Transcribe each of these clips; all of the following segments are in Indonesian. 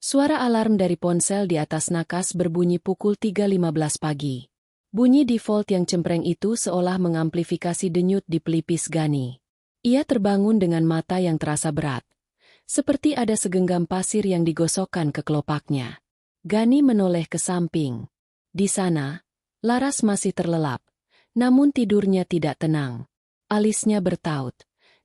Suara alarm dari ponsel di atas nakas berbunyi pukul 3.15 pagi. Bunyi default yang cempreng itu seolah mengamplifikasi denyut di pelipis Gani. Ia terbangun dengan mata yang terasa berat. Seperti ada segenggam pasir yang digosokkan ke kelopaknya. Gani menoleh ke samping. Di sana, Laras masih terlelap. Namun tidurnya tidak tenang. Alisnya bertaut.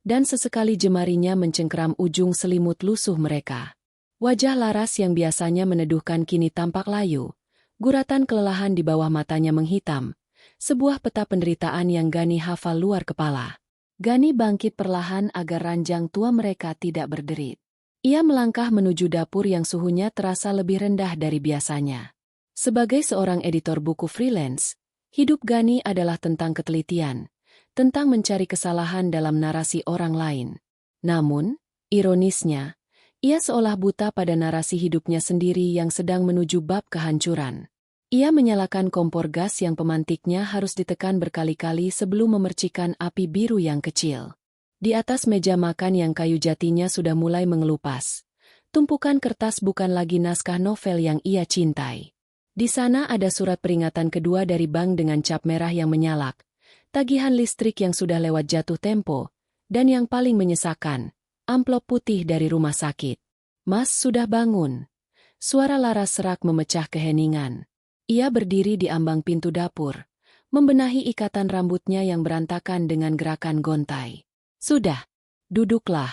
Dan sesekali jemarinya mencengkeram ujung selimut lusuh mereka. Wajah Laras yang biasanya meneduhkan kini tampak layu. Guratan kelelahan di bawah matanya menghitam. Sebuah peta penderitaan yang Gani hafal luar kepala. Gani bangkit perlahan agar ranjang tua mereka tidak berderit. Ia melangkah menuju dapur yang suhunya terasa lebih rendah dari biasanya. Sebagai seorang editor buku freelance, hidup Gani adalah tentang ketelitian, tentang mencari kesalahan dalam narasi orang lain. Namun, ironisnya, ia seolah buta pada narasi hidupnya sendiri yang sedang menuju bab kehancuran. Ia menyalakan kompor gas yang pemantiknya harus ditekan berkali-kali sebelum memercikan api biru yang kecil. Di atas meja makan yang kayu jatinya sudah mulai mengelupas. Tumpukan kertas bukan lagi naskah novel yang ia cintai. Di sana ada surat peringatan kedua dari bank dengan cap merah yang menyalak, tagihan listrik yang sudah lewat jatuh tempo, dan yang paling menyesakan, amplop putih dari rumah sakit. Mas sudah bangun. Suara Laras serak memecah keheningan. Ia berdiri di ambang pintu dapur, membenahi ikatan rambutnya yang berantakan dengan gerakan gontai. Sudah, duduklah.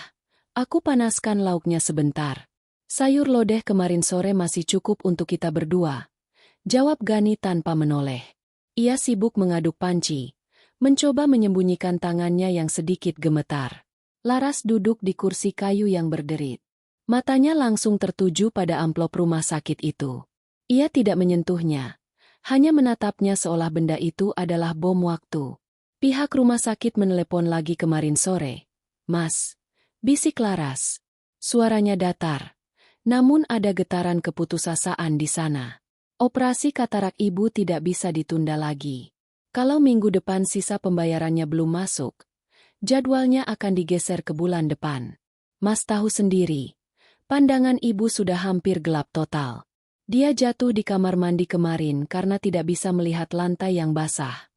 Aku panaskan lauknya sebentar. Sayur lodeh kemarin sore masih cukup untuk kita berdua. Jawab Gani tanpa menoleh. Ia sibuk mengaduk panci, mencoba menyembunyikan tangannya yang sedikit gemetar. Laras duduk di kursi kayu yang berderit. Matanya langsung tertuju pada amplop rumah sakit itu. Ia tidak menyentuhnya, hanya menatapnya seolah benda itu adalah bom waktu. Pihak rumah sakit menelepon lagi kemarin sore. Mas, bisik Laras. Suaranya datar. Namun ada getaran keputusasaan di sana. Operasi katarak ibu tidak bisa ditunda lagi. Kalau minggu depan sisa pembayarannya belum masuk, jadwalnya akan digeser ke bulan depan. Mas tahu sendiri, pandangan ibu sudah hampir gelap total. Dia jatuh di kamar mandi kemarin karena tidak bisa melihat lantai yang basah.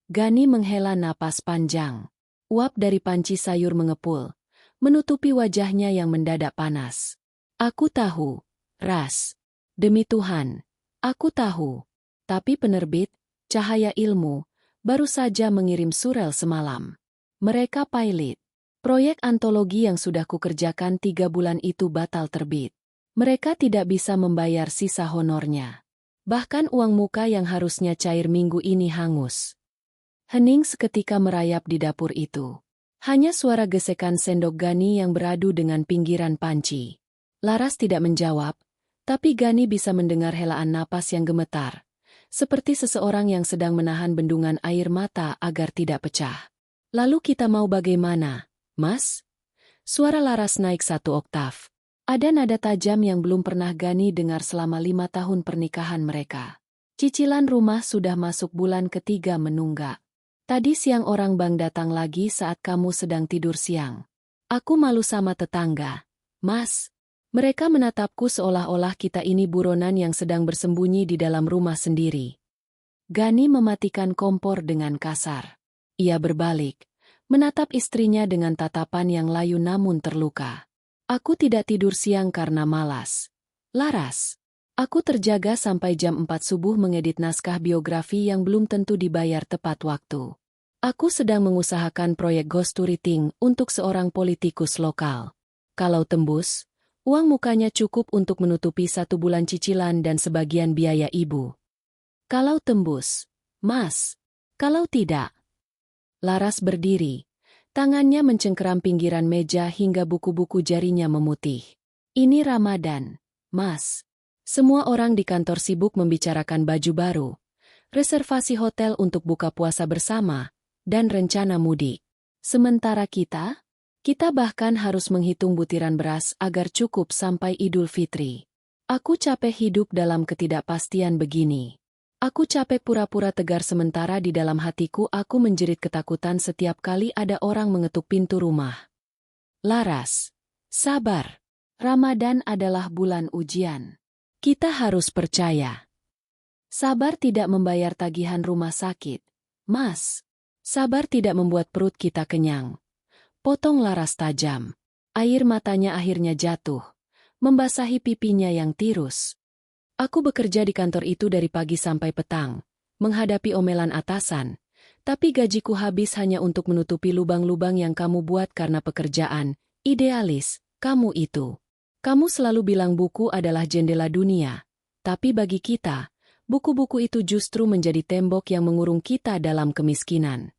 Gani menghela napas panjang. Uap dari panci sayur mengepul, menutupi wajahnya yang mendadak panas. Aku tahu, Ras. Demi Tuhan, aku tahu. Tapi penerbit, Cahaya Ilmu, baru saja mengirim surel semalam. Mereka pilot. Proyek antologi yang sudah kukerjakan 3 bulan itu batal terbit. Mereka tidak bisa membayar sisa honornya. Bahkan uang muka yang harusnya cair minggu ini hangus. Hening seketika merayap di dapur itu. Hanya suara gesekan sendok Gani yang beradu dengan pinggiran panci. Laras tidak menjawab, tapi Gani bisa mendengar helaan napas yang gemetar. Seperti seseorang yang sedang menahan bendungan air mata agar tidak pecah. Lalu kita mau bagaimana, Mas? Suara Laras naik 1 oktav. Ada nada tajam yang belum pernah Gani dengar selama 5 tahun pernikahan mereka. Cicilan rumah sudah masuk bulan ketiga menunggak. Tadi siang orang bank datang lagi saat kamu sedang tidur siang. Aku malu sama tetangga. Mas, mereka menatapku seolah-olah kita ini buronan yang sedang bersembunyi di dalam rumah sendiri. Gani mematikan kompor dengan kasar. Ia berbalik, menatap istrinya dengan tatapan yang layu namun terluka. Aku tidak tidur siang karena malas. Laras, aku terjaga sampai jam 4 subuh mengedit naskah biografi yang belum tentu dibayar tepat waktu. Aku sedang mengusahakan proyek ghostwriting untuk seorang politikus lokal. Kalau tembus, uang mukanya cukup untuk menutupi 1 bulan cicilan dan sebagian biaya ibu. Kalau tembus, Mas. Kalau tidak. Laras berdiri. Tangannya mencengkeram pinggiran meja hingga buku-buku jarinya memutih. Ini Ramadan, Mas. Semua orang di kantor sibuk membicarakan baju baru, reservasi hotel untuk buka puasa bersama, dan rencana mudik. Sementara kita bahkan harus menghitung butiran beras agar cukup sampai Idul Fitri. Aku capek hidup dalam ketidakpastian begini. Aku capek pura-pura tegar sementara di dalam hatiku aku menjerit ketakutan setiap kali ada orang mengetuk pintu rumah. Laras, sabar. Ramadan adalah bulan ujian. Kita harus percaya. Sabar tidak membayar tagihan rumah sakit, Mas. Sabar tidak membuat perut kita kenyang. Potong Laras tajam. Air matanya akhirnya jatuh, membasahi pipinya yang tirus. Aku bekerja di kantor itu dari pagi sampai petang, menghadapi omelan atasan, tapi gajiku habis hanya untuk menutupi lubang-lubang yang kamu buat karena pekerjaan. Idealis, kamu itu. Kamu selalu bilang buku adalah jendela dunia, tapi bagi kita, buku-buku itu justru menjadi tembok yang mengurung kita dalam kemiskinan.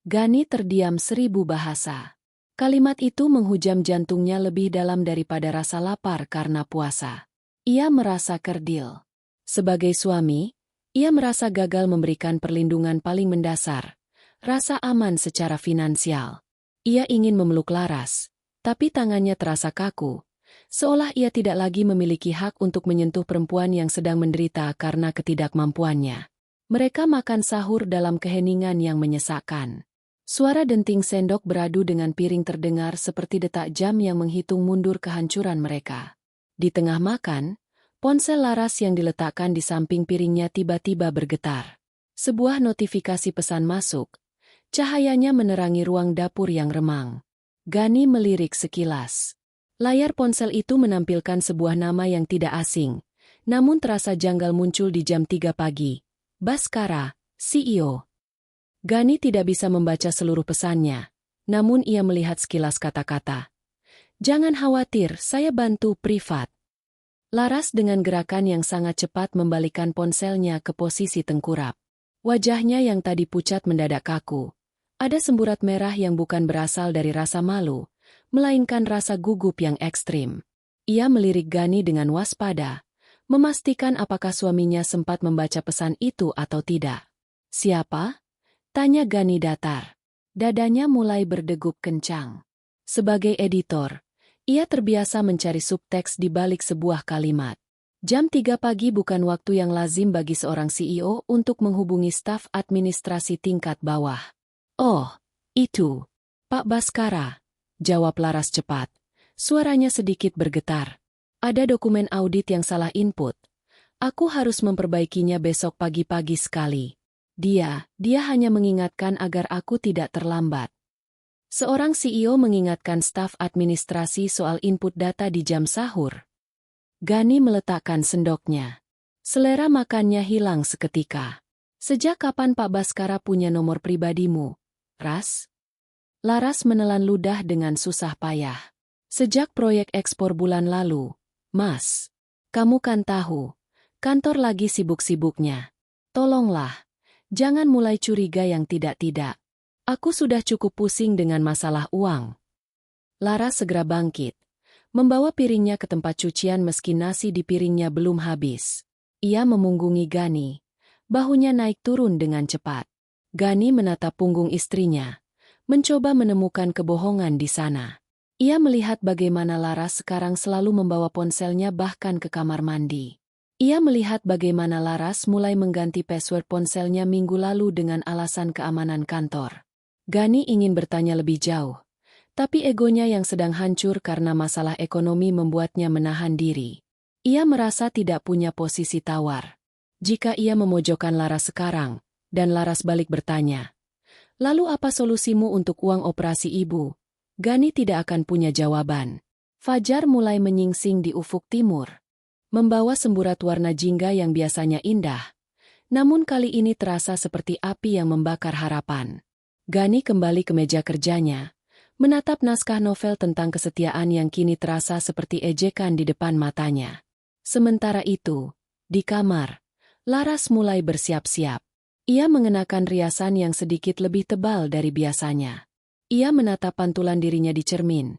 Gani terdiam 1000 bahasa. Kalimat itu menghujam jantungnya lebih dalam daripada rasa lapar karena puasa. Ia merasa kerdil. Sebagai suami, ia merasa gagal memberikan perlindungan paling mendasar, rasa aman secara finansial. Ia ingin memeluk Laras, tapi tangannya terasa kaku, seolah ia tidak lagi memiliki hak untuk menyentuh perempuan yang sedang menderita karena ketidakmampuannya. Mereka makan sahur dalam keheningan yang menyesakkan. Suara denting sendok beradu dengan piring terdengar seperti detak jam yang menghitung mundur kehancuran mereka. Di tengah makan, ponsel Laras yang diletakkan di samping piringnya tiba-tiba bergetar. Sebuah notifikasi pesan masuk. Cahayanya menerangi ruang dapur yang remang. Gani melirik sekilas. Layar ponsel itu menampilkan sebuah nama yang tidak asing, namun terasa janggal muncul di jam 3 pagi. Baskara, CEO. Gani tidak bisa membaca seluruh pesannya, namun ia melihat sekilas kata-kata. Jangan khawatir, saya bantu privat. Laras dengan gerakan yang sangat cepat membalikkan ponselnya ke posisi tengkurap. Wajahnya yang tadi pucat mendadak kaku. Ada semburat merah yang bukan berasal dari rasa malu, melainkan rasa gugup yang ekstrim. Ia melirik Gani dengan waspada, memastikan apakah suaminya sempat membaca pesan itu atau tidak. Siapa? Tanya Gani datar. Dadanya mulai berdegup kencang. Sebagai editor, ia terbiasa mencari subteks di balik sebuah kalimat. Jam 3 pagi bukan waktu yang lazim bagi seorang CEO untuk menghubungi staf administrasi tingkat bawah. Oh, itu. Pak Baskara, jawab Laras cepat. Suaranya sedikit bergetar. Ada dokumen audit yang salah input. Aku harus memperbaikinya besok pagi-pagi sekali. Dia hanya mengingatkan agar aku tidak terlambat. Seorang CEO mengingatkan staf administrasi soal input data di jam sahur. Gani meletakkan sendoknya. Selera makannya hilang seketika. Sejak kapan Pak Baskara punya nomor pribadimu, Ras? Laras menelan ludah dengan susah payah. Sejak proyek ekspor bulan lalu, Mas. Kamu kan tahu, kantor lagi sibuk-sibuknya. Tolonglah. Jangan mulai curiga yang tidak-tidak. Aku sudah cukup pusing dengan masalah uang. Laras segera bangkit, membawa piringnya ke tempat cucian meski nasi di piringnya belum habis. Ia memunggungi Gani, bahunya naik turun dengan cepat. Gani menatap punggung istrinya, mencoba menemukan kebohongan di sana. Ia melihat bagaimana Laras sekarang selalu membawa ponselnya bahkan ke kamar mandi. Ia melihat bagaimana Laras mulai mengganti password ponselnya minggu lalu dengan alasan keamanan kantor. Gani ingin bertanya lebih jauh, tapi egonya yang sedang hancur karena masalah ekonomi membuatnya menahan diri. Ia merasa tidak punya posisi tawar. Jika ia memojokkan Laras sekarang, dan Laras balik bertanya, "Lalu apa solusimu untuk uang operasi ibu?" Gani tidak akan punya jawaban. Fajar mulai menyingsing di ufuk timur, membawa semburat warna jingga yang biasanya indah, namun kali ini terasa seperti api yang membakar harapan. Gani kembali ke meja kerjanya, menatap naskah novel tentang kesetiaan yang kini terasa seperti ejekan di depan matanya. Sementara itu, di kamar, Laras mulai bersiap-siap. Ia mengenakan riasan yang sedikit lebih tebal dari biasanya. Ia menatap pantulan dirinya di cermin,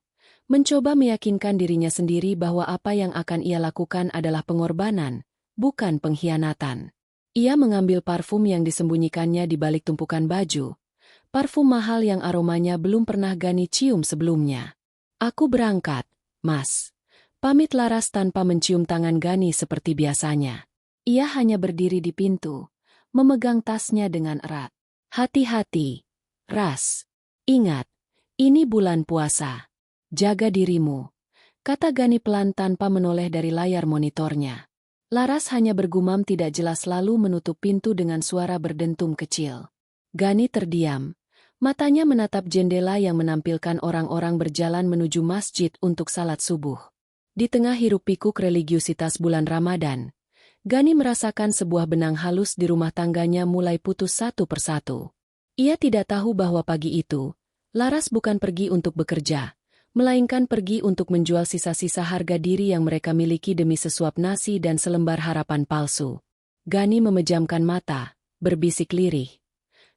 mencoba meyakinkan dirinya sendiri bahwa apa yang akan ia lakukan adalah pengorbanan, bukan pengkhianatan. Ia mengambil parfum yang disembunyikannya di balik tumpukan baju, parfum mahal yang aromanya belum pernah Gani cium sebelumnya. "Aku berangkat, Mas." Pamit Laras tanpa mencium tangan Gani seperti biasanya. Ia hanya berdiri di pintu, memegang tasnya dengan erat. "Hati-hati, Ras. Ingat, ini bulan puasa. Jaga dirimu. kata Gani pelan tanpa menoleh dari layar monitornya. Laras hanya bergumam tidak jelas lalu menutup pintu dengan suara berdentum kecil. Gani terdiam. Matanya menatap jendela yang menampilkan orang-orang berjalan menuju masjid untuk salat subuh. Di tengah hiruk-pikuk religiusitas bulan Ramadan, Gani merasakan sebuah benang halus di rumah tangganya mulai putus satu persatu. Ia tidak tahu bahwa pagi itu, Laras bukan pergi untuk bekerja, melainkan pergi untuk menjual sisa-sisa harga diri yang mereka miliki demi sesuap nasi dan selembar harapan palsu. Gani memejamkan mata, berbisik lirih.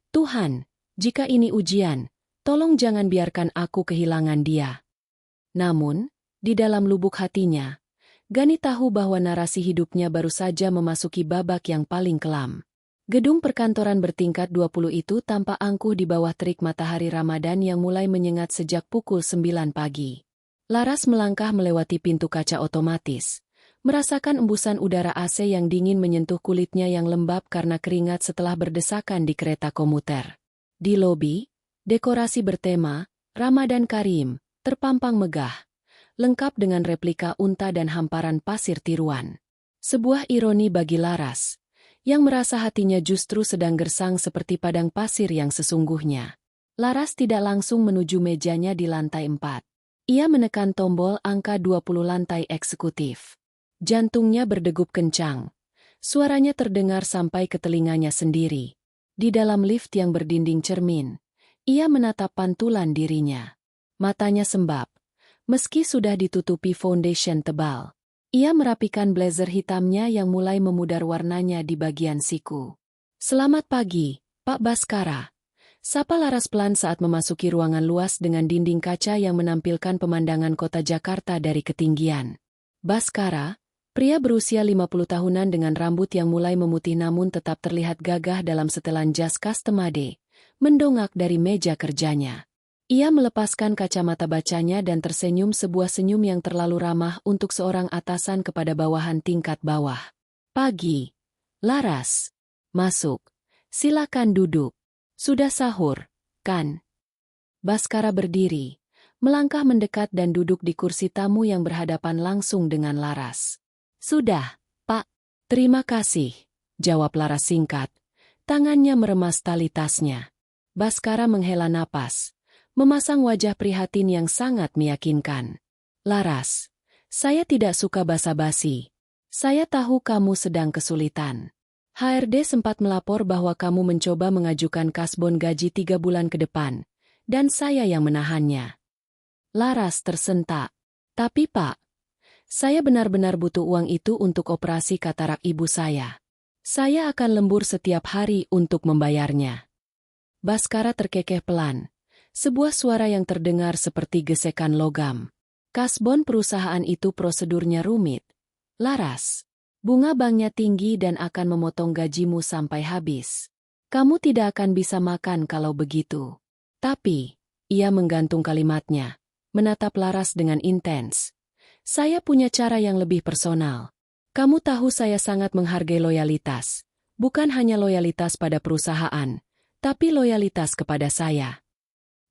Tuhan, jika ini ujian, tolong jangan biarkan aku kehilangan dia. Namun, di dalam lubuk hatinya, Gani tahu bahwa narasi hidupnya baru saja memasuki babak yang paling kelam. Gedung perkantoran bertingkat 20 itu tampak angkuh di bawah terik matahari Ramadan yang mulai menyengat sejak pukul 9 pagi. Laras melangkah melewati pintu kaca otomatis, merasakan embusan udara AC yang dingin menyentuh kulitnya yang lembab karena keringat setelah berdesakan di kereta komuter. Di lobi, dekorasi bertema, Ramadan Karim, terpampang megah, lengkap dengan replika unta dan hamparan pasir tiruan. Sebuah ironi bagi Laras, yang merasa hatinya justru sedang gersang seperti padang pasir yang sesungguhnya. Laras tidak langsung menuju mejanya di lantai 4. Ia menekan tombol angka 20 lantai eksekutif. Jantungnya berdegup kencang. Suaranya terdengar sampai ke telinganya sendiri. Di dalam lift yang berdinding cermin, ia menatap pantulan dirinya. Matanya sembab. Meski sudah ditutupi foundation tebal, ia merapikan blazer hitamnya yang mulai memudar warnanya di bagian siku. "Selamat pagi, Pak Baskara." Sapa Laras pelan saat memasuki ruangan luas dengan dinding kaca yang menampilkan pemandangan kota Jakarta dari ketinggian. Baskara, pria berusia 50 tahunan dengan rambut yang mulai memutih namun tetap terlihat gagah dalam setelan jas custom made, mendongak dari meja kerjanya. Ia melepaskan kacamata bacanya dan tersenyum sebuah senyum yang terlalu ramah untuk seorang atasan kepada bawahan tingkat bawah. "Pagi, Laras. Masuk. Silakan duduk. Sudah sahur, kan?" Baskara berdiri, melangkah mendekat dan duduk di kursi tamu yang berhadapan langsung dengan Laras. "Sudah, Pak. Terima kasih," jawab Laras singkat. Tangannya meremas tali tasnya. Baskara menghela napas, memasang wajah prihatin yang sangat meyakinkan. "Laras, saya tidak suka basa-basi. Saya tahu kamu sedang kesulitan. HRD sempat melapor bahwa kamu mencoba mengajukan kasbon gaji 3 bulan ke depan, dan saya yang menahannya." Laras tersentak. "Tapi Pak, saya benar-benar butuh uang itu untuk operasi katarak ibu saya. Saya akan lembur setiap hari untuk membayarnya." Baskara terkekeh pelan. Sebuah suara yang terdengar seperti gesekan logam. "Kasbon perusahaan itu prosedurnya rumit, Laras. Bunga banknya tinggi dan akan memotong gajimu sampai habis. Kamu tidak akan bisa makan kalau begitu." "Tapi," ia menggantung kalimatnya, menatap Laras dengan intens. "Saya punya cara yang lebih personal. Kamu tahu saya sangat menghargai loyalitas. Bukan hanya loyalitas pada perusahaan, tapi loyalitas kepada saya."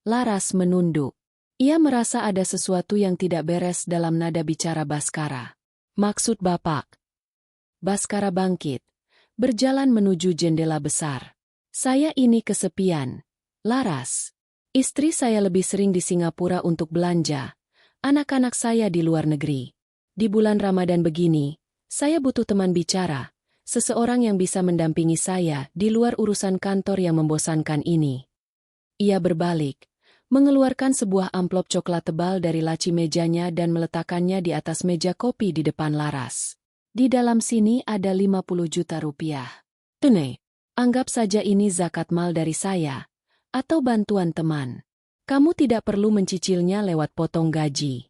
Laras menunduk. Ia merasa ada sesuatu yang tidak beres dalam nada bicara Baskara. "Maksud Bapak?" Baskara bangkit, berjalan menuju jendela besar. "Saya ini kesepian, Laras. Istri saya lebih sering di Singapura untuk belanja. Anak-anak saya di luar negeri. Di bulan Ramadan begini, saya butuh teman bicara, seseorang yang bisa mendampingi saya di luar urusan kantor yang membosankan ini." Ia berbalik, mengeluarkan sebuah amplop coklat tebal dari laci mejanya dan meletakkannya di atas meja kopi di depan Laras. "Di dalam sini ada 50 juta rupiah. Tene, anggap saja ini zakat mal dari saya, atau bantuan teman. Kamu tidak perlu mencicilnya lewat potong gaji."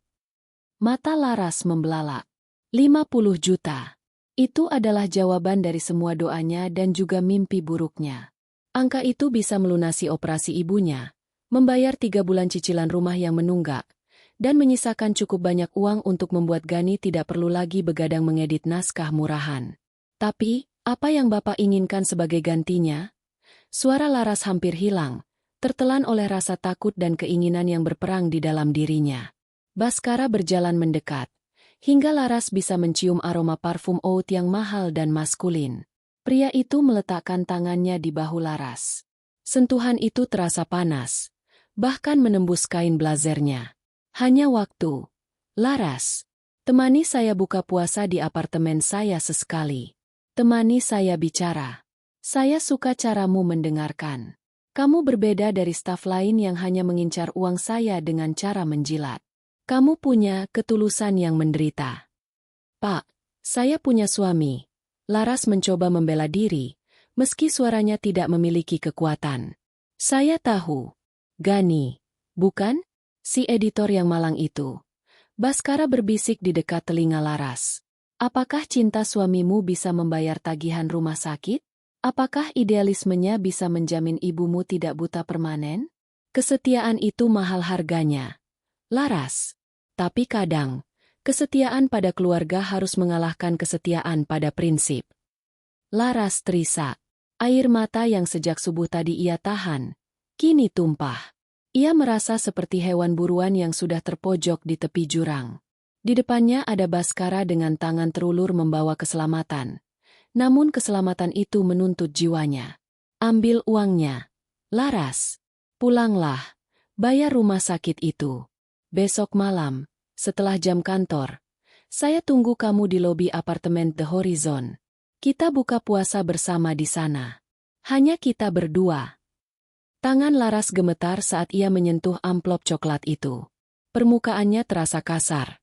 Mata Laras membelalak. 50 juta. Itu adalah jawaban dari semua doanya dan juga mimpi buruknya. Angka itu bisa melunasi operasi ibunya, membayar 3 bulan cicilan rumah yang menunggak, dan menyisakan cukup banyak uang untuk membuat Gani tidak perlu lagi begadang mengedit naskah murahan. "Tapi, apa yang Bapak inginkan sebagai gantinya?" Suara Laras hampir hilang, tertelan oleh rasa takut dan keinginan yang berperang di dalam dirinya. Baskara berjalan mendekat, hingga Laras bisa mencium aroma parfum oud yang mahal dan maskulin. Pria itu meletakkan tangannya di bahu Laras. Sentuhan itu terasa panas, bahkan menembus kain blazernya. Hanya waktu. Laras, temani saya buka puasa di apartemen saya sesekali. Temani saya bicara. Saya suka caramu mendengarkan. Kamu berbeda dari staf lain yang hanya mengincar uang saya dengan cara menjilat. Kamu punya ketulusan yang menderita. Pak, saya punya suami. Laras mencoba membela diri, meski suaranya tidak memiliki kekuatan. Saya tahu. Gani, bukan? Si editor yang malang itu. Baskara berbisik di dekat telinga Laras. Apakah cinta suamimu bisa membayar tagihan rumah sakit? Apakah idealismenya bisa menjamin ibumu tidak buta permanen? Kesetiaan itu mahal harganya. Laras. Tapi kadang, kesetiaan pada keluarga harus mengalahkan kesetiaan pada prinsip. Laras terisak. Air mata yang sejak subuh tadi ia tahan, kini tumpah. Ia merasa seperti hewan buruan yang sudah terpojok di tepi jurang. Di depannya ada Baskara dengan tangan terulur membawa keselamatan. Namun keselamatan itu menuntut jiwanya. Ambil uangnya. Laras. Pulanglah. Bayar rumah sakit itu. Besok malam, setelah jam kantor, saya tunggu kamu di lobi apartemen The Horizon. Kita buka puasa bersama di sana. Hanya kita berdua. Tangan Laras gemetar saat ia menyentuh amplop coklat itu. Permukaannya terasa kasar,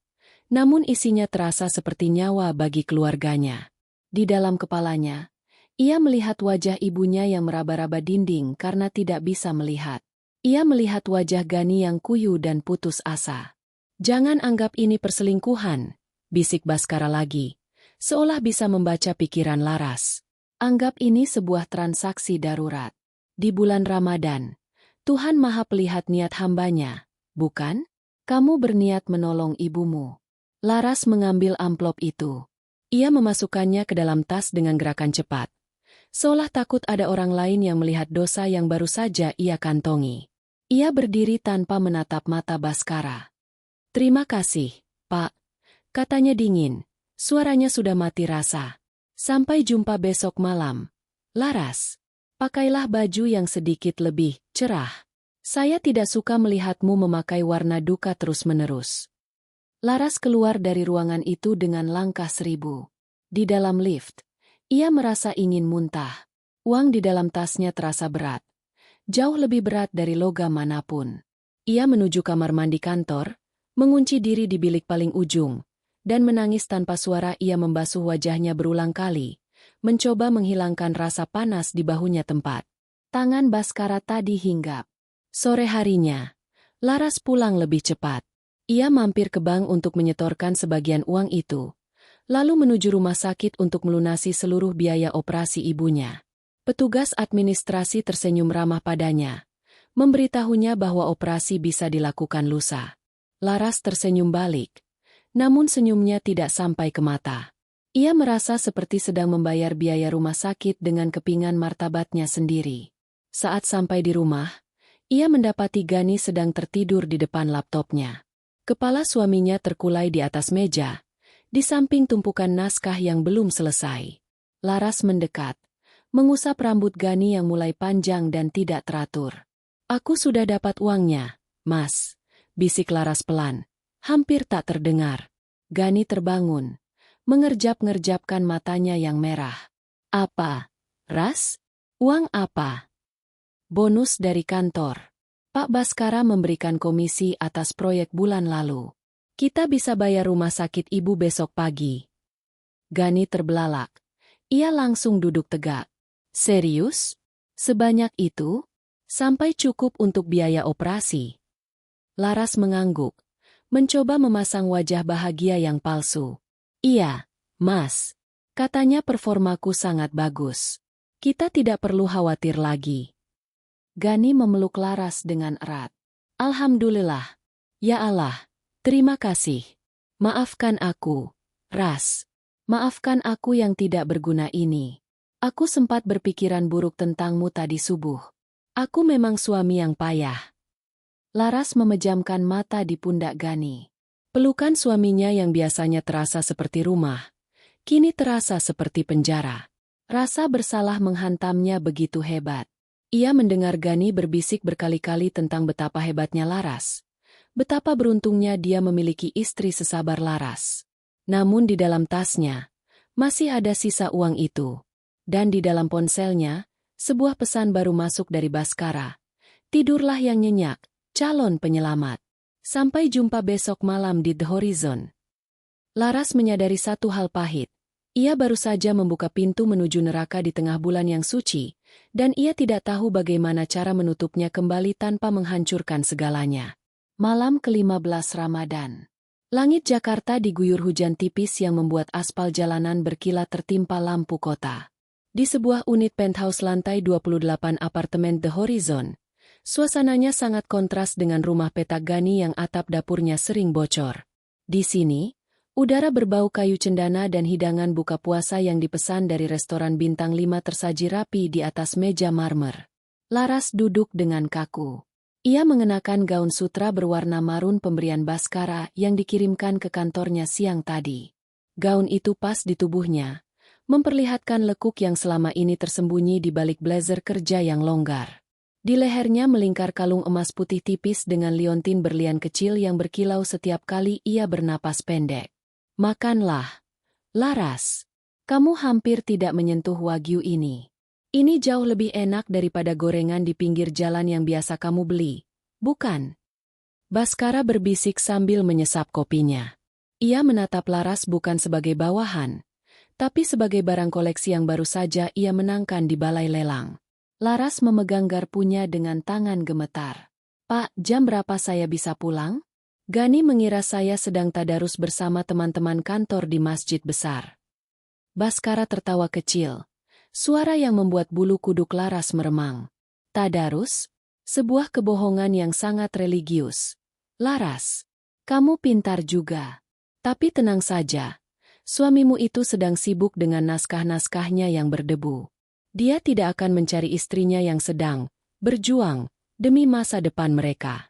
namun isinya terasa seperti nyawa bagi keluarganya. Di dalam kepalanya, ia melihat wajah ibunya yang meraba-raba dinding karena tidak bisa melihat. Ia melihat wajah Gani yang kuyu dan putus asa. Jangan anggap ini perselingkuhan, bisik Baskara lagi, seolah bisa membaca pikiran Laras. Anggap ini sebuah transaksi darurat. Di bulan Ramadan, Tuhan Maha Pelihat niat hambanya, bukan? Kamu berniat menolong ibumu. Laras mengambil amplop itu. Ia memasukkannya ke dalam tas dengan gerakan cepat, seolah takut ada orang lain yang melihat dosa yang baru saja ia kantongi. Ia berdiri tanpa menatap mata Baskara. Terima kasih, Pak. Katanya dingin, suaranya sudah mati rasa. Sampai jumpa besok malam. Laras, pakailah baju yang sedikit lebih cerah. Saya tidak suka melihatmu memakai warna duka terus-menerus. Laras keluar dari ruangan itu dengan langkah 1000. Di dalam lift, ia merasa ingin muntah. Uang di dalam tasnya terasa berat. Jauh lebih berat dari logam manapun. Ia menuju kamar mandi kantor, mengunci diri di bilik paling ujung, dan menangis tanpa suara. Ia membasuh wajahnya berulang kali, mencoba menghilangkan rasa panas di bahunya tempat. Tangan Baskara tadi hinggap. Sore harinya, Laras pulang lebih cepat. Ia mampir ke bank untuk menyetorkan sebagian uang itu, lalu menuju rumah sakit untuk melunasi seluruh biaya operasi ibunya. Petugas administrasi tersenyum ramah padanya, memberitahunya bahwa operasi bisa dilakukan lusa. Laras tersenyum balik, namun senyumnya tidak sampai ke mata. Ia merasa seperti sedang membayar biaya rumah sakit dengan kepingan martabatnya sendiri. Saat sampai di rumah, ia mendapati Gani sedang tertidur di depan laptopnya. Kepala suaminya terkulai di atas meja, di samping tumpukan naskah yang belum selesai. Laras mendekat, mengusap rambut Gani yang mulai panjang dan tidak teratur. Aku sudah dapat uangnya, Mas. Bisik Laras pelan, hampir tak terdengar. Gani terbangun, mengerjap-ngerjapkan matanya yang merah. Apa? Ras? Uang apa? Bonus dari kantor. Pak Baskara memberikan komisi atas proyek bulan lalu. Kita bisa bayar rumah sakit ibu besok pagi. Gani terbelalak. Ia langsung duduk tegak. Serius? Sebanyak itu? Sampai cukup untuk biaya operasi? Laras mengangguk, mencoba memasang wajah bahagia yang palsu. Iya, Mas. Katanya performaku sangat bagus. Kita tidak perlu khawatir lagi. Gani memeluk Laras dengan erat. Alhamdulillah. Ya Allah, terima kasih. Maafkan aku, Ras. Maafkan aku yang tidak berguna ini. Aku sempat berpikiran buruk tentangmu tadi subuh. Aku memang suami yang payah. Laras memejamkan mata di pundak Gani. Pelukan suaminya yang biasanya terasa seperti rumah, kini terasa seperti penjara. Rasa bersalah menghantamnya begitu hebat. Ia mendengar Gani berbisik berkali-kali tentang betapa hebatnya Laras. Betapa beruntungnya dia memiliki istri sesabar Laras. Namun di dalam tasnya, masih ada sisa uang itu. Dan di dalam ponselnya, sebuah pesan baru masuk dari Baskara. Tidurlah yang nyenyak, calon penyelamat. Sampai jumpa besok malam di The Horizon. Laras menyadari satu hal pahit. Ia baru saja membuka pintu menuju neraka di tengah bulan yang suci, dan ia tidak tahu bagaimana cara menutupnya kembali tanpa menghancurkan segalanya. Malam ke-15 Ramadan. Langit Jakarta diguyur hujan tipis yang membuat aspal jalanan berkilat tertimpa lampu kota. Di sebuah unit penthouse lantai 28 apartemen The Horizon, suasananya sangat kontras dengan rumah petak Gani yang atap dapurnya sering bocor. Di sini, udara berbau kayu cendana dan hidangan buka puasa yang dipesan dari restoran bintang 5 tersaji rapi di atas meja marmer. Laras duduk dengan kaku. Ia mengenakan gaun sutra berwarna marun pemberian Baskara yang dikirimkan ke kantornya siang tadi. Gaun itu pas di tubuhnya, memperlihatkan lekuk yang selama ini tersembunyi di balik blazer kerja yang longgar. Di lehernya melingkar kalung emas putih tipis dengan liontin berlian kecil yang berkilau setiap kali ia bernapas pendek. Makanlah, Laras. Kamu hampir tidak menyentuh wagyu ini. Ini jauh lebih enak daripada gorengan di pinggir jalan yang biasa kamu beli, bukan? Baskara berbisik sambil menyesap kopinya. Ia menatap Laras bukan sebagai bawahan, tapi sebagai barang koleksi yang baru saja ia menangkan di balai lelang. Laras memegang garpunya dengan tangan gemetar. Pak, jam berapa saya bisa pulang? Gani mengira saya sedang tadarus bersama teman-teman kantor di masjid besar. Baskara tertawa kecil. Suara yang membuat bulu kuduk Laras meremang. Tadarus? Sebuah kebohongan yang sangat religius. Laras, kamu pintar juga. Tapi tenang saja. Suamimu itu sedang sibuk dengan naskah-naskahnya yang berdebu. Dia tidak akan mencari istrinya yang sedang berjuang demi masa depan mereka.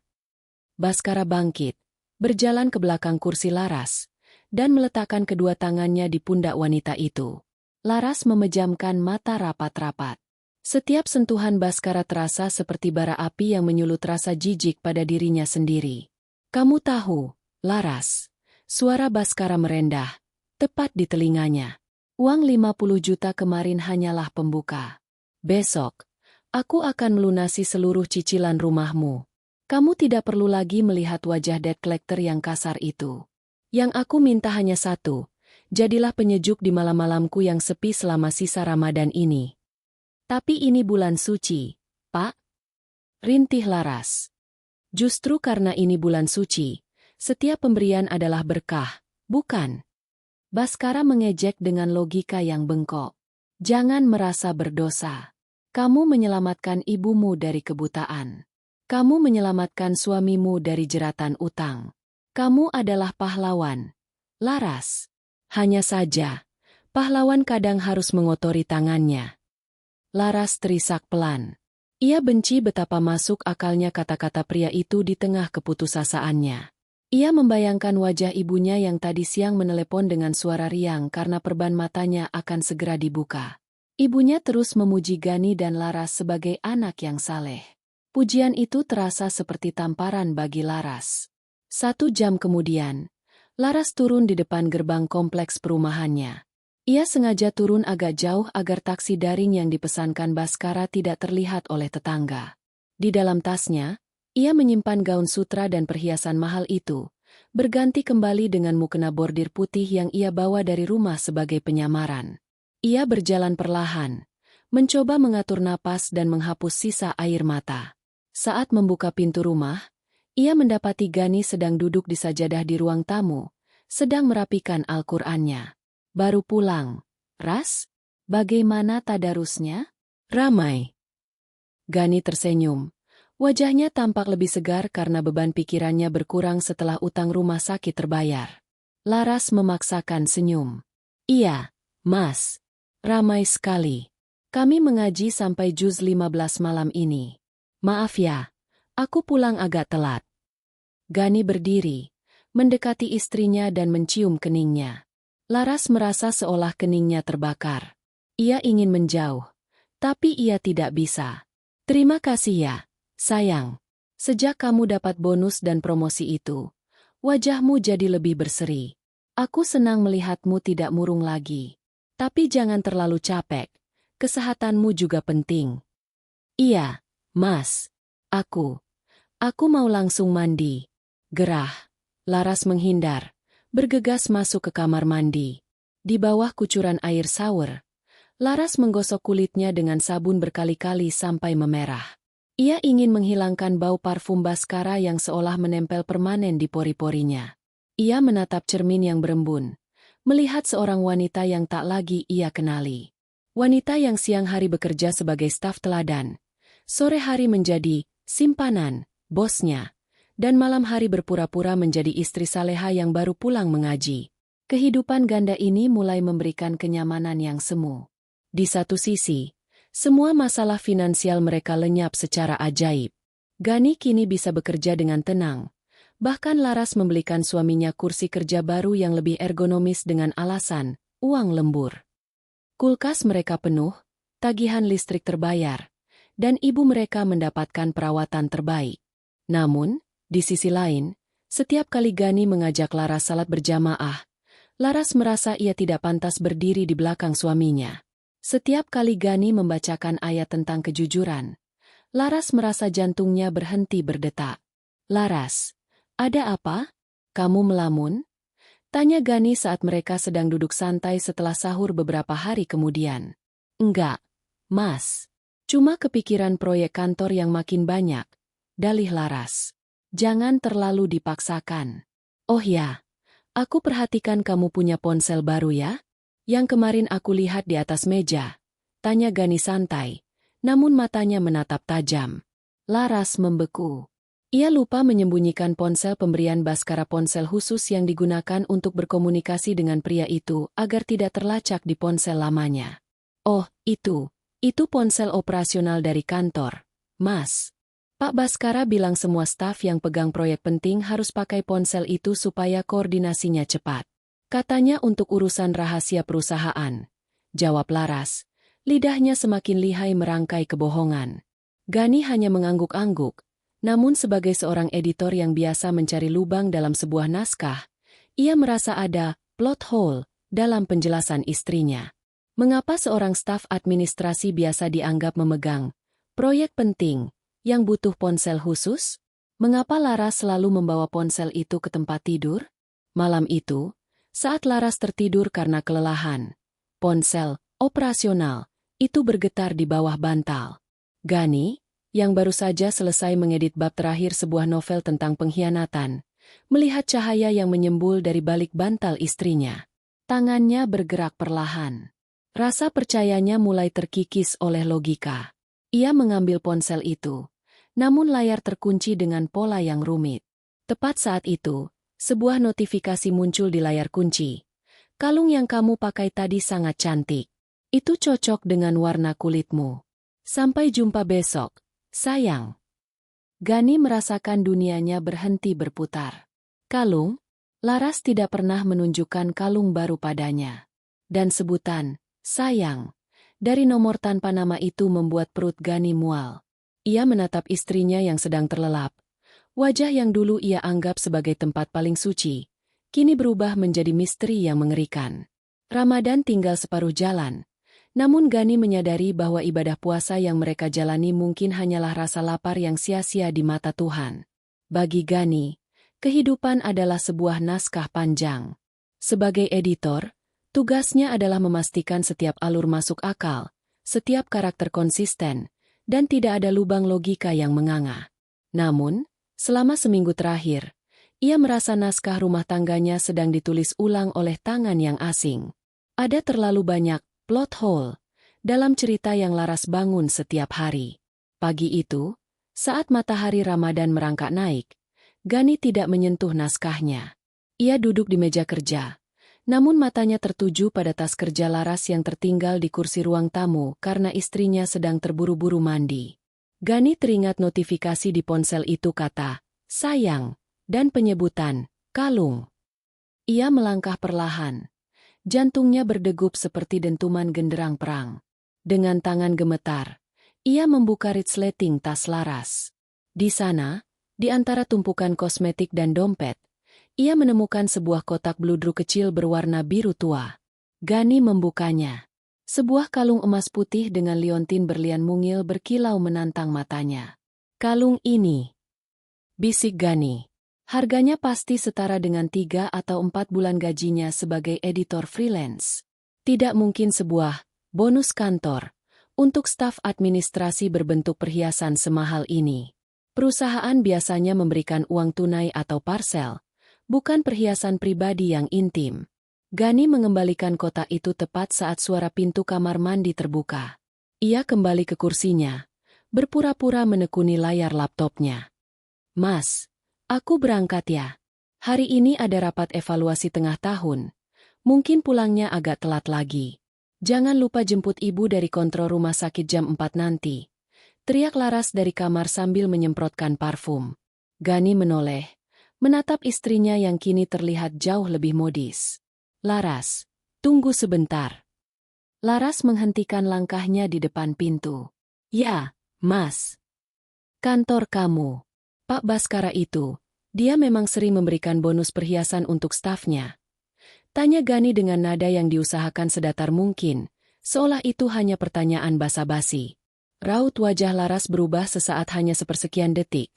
Baskara bangkit, berjalan ke belakang kursi Laras, dan meletakkan kedua tangannya di pundak wanita itu. Laras memejamkan mata rapat-rapat. Setiap sentuhan Baskara terasa seperti bara api yang menyulut rasa jijik pada dirinya sendiri. Kamu tahu, Laras, suara Baskara merendah, tepat di telinganya. Uang 50 juta kemarin hanyalah pembuka. Besok, aku akan melunasi seluruh cicilan rumahmu. Kamu tidak perlu lagi melihat wajah debt collector yang kasar itu. Yang aku minta hanya satu, jadilah penyejuk di malam-malamku yang sepi selama sisa Ramadan ini. Tapi ini bulan suci, Pak. Rintih Laras. Justru karena ini bulan suci, setiap pemberian adalah berkah, bukan? Baskara mengejek dengan logika yang bengkok. Jangan merasa berdosa. Kamu menyelamatkan ibumu dari kebutaan. Kamu menyelamatkan suamimu dari jeratan utang. Kamu adalah pahlawan, Laras. Hanya saja, pahlawan kadang harus mengotori tangannya. Laras terisak pelan. Ia benci betapa masuk akalnya kata-kata pria itu di tengah keputusasaannya. Ia membayangkan wajah ibunya yang tadi siang menelepon dengan suara riang karena perban matanya akan segera dibuka. Ibunya terus memuji Gani dan Laras sebagai anak yang saleh. Pujian itu terasa seperti tamparan bagi Laras. 1 jam kemudian, Laras turun di depan gerbang kompleks perumahannya. Ia sengaja turun agak jauh agar taksi daring yang dipesankan Baskara tidak terlihat oleh tetangga. Di dalam tasnya, ia menyimpan gaun sutra dan perhiasan mahal itu, berganti kembali dengan mukena bordir putih yang ia bawa dari rumah sebagai penyamaran. Ia berjalan perlahan, mencoba mengatur napas dan menghapus sisa air mata. Saat membuka pintu rumah, ia mendapati Gani sedang duduk di sajadah di ruang tamu, sedang merapikan Al-Qur'annya. Baru pulang, Ras? Bagaimana tadarusnya? Ramai. Gani tersenyum. Wajahnya tampak lebih segar karena beban pikirannya berkurang setelah utang rumah sakit terbayar. Laras memaksakan senyum. Iya, Mas. Ramai sekali. Kami mengaji sampai juz 15 malam ini. Maaf ya, aku pulang agak telat. Gani berdiri, mendekati istrinya dan mencium keningnya. Laras merasa seolah keningnya terbakar. Ia ingin menjauh, tapi ia tidak bisa. Terima kasih ya, sayang. Sejak kamu dapat bonus dan promosi itu, wajahmu jadi lebih berseri. Aku senang melihatmu tidak murung lagi. Tapi jangan terlalu capek, kesehatanmu juga penting. Iya, Mas. Aku mau langsung mandi. Gerah. Laras menghindar, bergegas masuk ke kamar mandi. Di bawah kucuran air shower, Laras menggosok kulitnya dengan sabun berkali-kali sampai memerah. Ia ingin menghilangkan bau parfum Baskara yang seolah menempel permanen di pori-porinya. Ia menatap cermin yang berembun, melihat seorang wanita yang tak lagi ia kenali. Wanita yang siang hari bekerja sebagai staf teladan, sore hari menjadi simpanan, bosnya, dan malam hari berpura-pura menjadi istri saleha yang baru pulang mengaji. Kehidupan ganda ini mulai memberikan kenyamanan yang semu. Di satu sisi, semua masalah finansial mereka lenyap secara ajaib. Gani kini bisa bekerja dengan tenang. Bahkan Laras membelikan suaminya kursi kerja baru yang lebih ergonomis dengan alasan uang lembur. Kulkas mereka penuh, tagihan listrik terbayar, dan ibu mereka mendapatkan perawatan terbaik. Namun, di sisi lain, setiap kali Gani mengajak Laras salat berjamaah, Laras merasa ia tidak pantas berdiri di belakang suaminya. Setiap kali Gani membacakan ayat tentang kejujuran, Laras merasa jantungnya berhenti berdetak. Laras, ada apa? Kamu melamun? Tanya Gani saat mereka sedang duduk santai setelah sahur beberapa hari kemudian. Enggak, Mas. Cuma kepikiran proyek kantor yang makin banyak. Dalih Laras. Jangan terlalu dipaksakan. Oh ya, aku perhatikan kamu punya ponsel baru ya? Yang kemarin aku lihat di atas meja. Tanya Gani santai, namun matanya menatap tajam. Laras membeku. Ia lupa menyembunyikan ponsel pemberian Baskara, ponsel khusus yang digunakan untuk berkomunikasi dengan pria itu agar tidak terlacak di ponsel lamanya. Oh, itu ponsel operasional dari kantor, Mas. Pak Baskara bilang semua staf yang pegang proyek penting harus pakai ponsel itu supaya koordinasinya cepat. Katanya untuk urusan rahasia perusahaan. Jawab Laras, lidahnya semakin lihai merangkai kebohongan. Gani hanya mengangguk-angguk, namun sebagai seorang editor yang biasa mencari lubang dalam sebuah naskah, ia merasa ada plot hole dalam penjelasan istrinya. Mengapa seorang staf administrasi biasa dianggap memegang proyek penting yang butuh ponsel khusus? Mengapa Laras selalu membawa ponsel itu ke tempat tidur? Malam itu, saat Laras tertidur karena kelelahan, ponsel operasional itu bergetar di bawah bantal. Gani, yang baru saja selesai mengedit bab terakhir sebuah novel tentang pengkhianatan, melihat cahaya yang menyembul dari balik bantal istrinya. Tangannya bergerak perlahan. Rasa percayanya mulai terkikis oleh logika. Ia mengambil ponsel itu, namun layar terkunci dengan pola yang rumit. Tepat saat itu, sebuah notifikasi muncul di layar kunci. Kalung yang kamu pakai tadi sangat cantik. Itu cocok dengan warna kulitmu. Sampai jumpa besok, sayang. Gani merasakan dunianya berhenti berputar. Kalung? Laras tidak pernah menunjukkan kalung baru padanya. Dan sebutan, sayang, dari nomor tanpa nama itu membuat perut Gani mual. Ia menatap istrinya yang sedang terlelap. Wajah yang dulu ia anggap sebagai tempat paling suci, kini berubah menjadi misteri yang mengerikan. Ramadan tinggal separuh jalan, namun Gani menyadari bahwa ibadah puasa yang mereka jalani mungkin hanyalah rasa lapar yang sia-sia di mata Tuhan. Bagi Gani, kehidupan adalah sebuah naskah panjang. Sebagai editor, tugasnya adalah memastikan setiap alur masuk akal, setiap karakter konsisten, dan tidak ada lubang logika yang menganga. Namun, selama seminggu terakhir, ia merasa naskah rumah tangganya sedang ditulis ulang oleh tangan yang asing. Ada terlalu banyak plot hole dalam cerita yang Laras bangun setiap hari. Pagi itu, saat matahari Ramadan merangkak naik, Gani tidak menyentuh naskahnya. Ia duduk di meja kerja, namun matanya tertuju pada tas kerja Laras yang tertinggal di kursi ruang tamu karena istrinya sedang terburu-buru mandi. Gani teringat notifikasi di ponsel itu kata, sayang, dan penyebutan, Kalung. Ia melangkah perlahan. Jantungnya berdegup seperti dentuman genderang perang. Dengan tangan gemetar, ia membuka resleting tas Laras. Di sana, di antara tumpukan kosmetik dan dompet, ia menemukan sebuah kotak bludru kecil berwarna biru tua. Gani membukanya. Sebuah kalung emas putih dengan liontin berlian mungil berkilau menantang matanya. Kalung ini, bisik Gani. Harganya pasti setara dengan 3 atau 4 bulan gajinya sebagai editor freelance. Tidak mungkin sebuah bonus kantor untuk staf administrasi berbentuk perhiasan semahal ini. Perusahaan biasanya memberikan uang tunai atau parsel, bukan perhiasan pribadi yang intim. Gani mengembalikan kotak itu tepat saat suara pintu kamar mandi terbuka. Ia kembali ke kursinya, berpura-pura menekuni layar laptopnya. "Mas, aku berangkat ya. Hari ini ada rapat evaluasi tengah tahun. Mungkin pulangnya agak telat lagi. Jangan lupa jemput ibu dari kontrol rumah sakit jam 4 nanti." Teriak Laras dari kamar sambil menyemprotkan parfum. Gani menoleh, menatap istrinya yang kini terlihat jauh lebih modis. "Laras, tunggu sebentar." Laras menghentikan langkahnya di depan pintu. "Ya, Mas. Kantor kamu. Pak Baskara itu, dia memang sering memberikan bonus perhiasan untuk stafnya?" Tanya Gani dengan nada yang diusahakan sedatar mungkin, seolah itu hanya pertanyaan basa-basi. Raut wajah Laras berubah sesaat hanya sepersekian detik.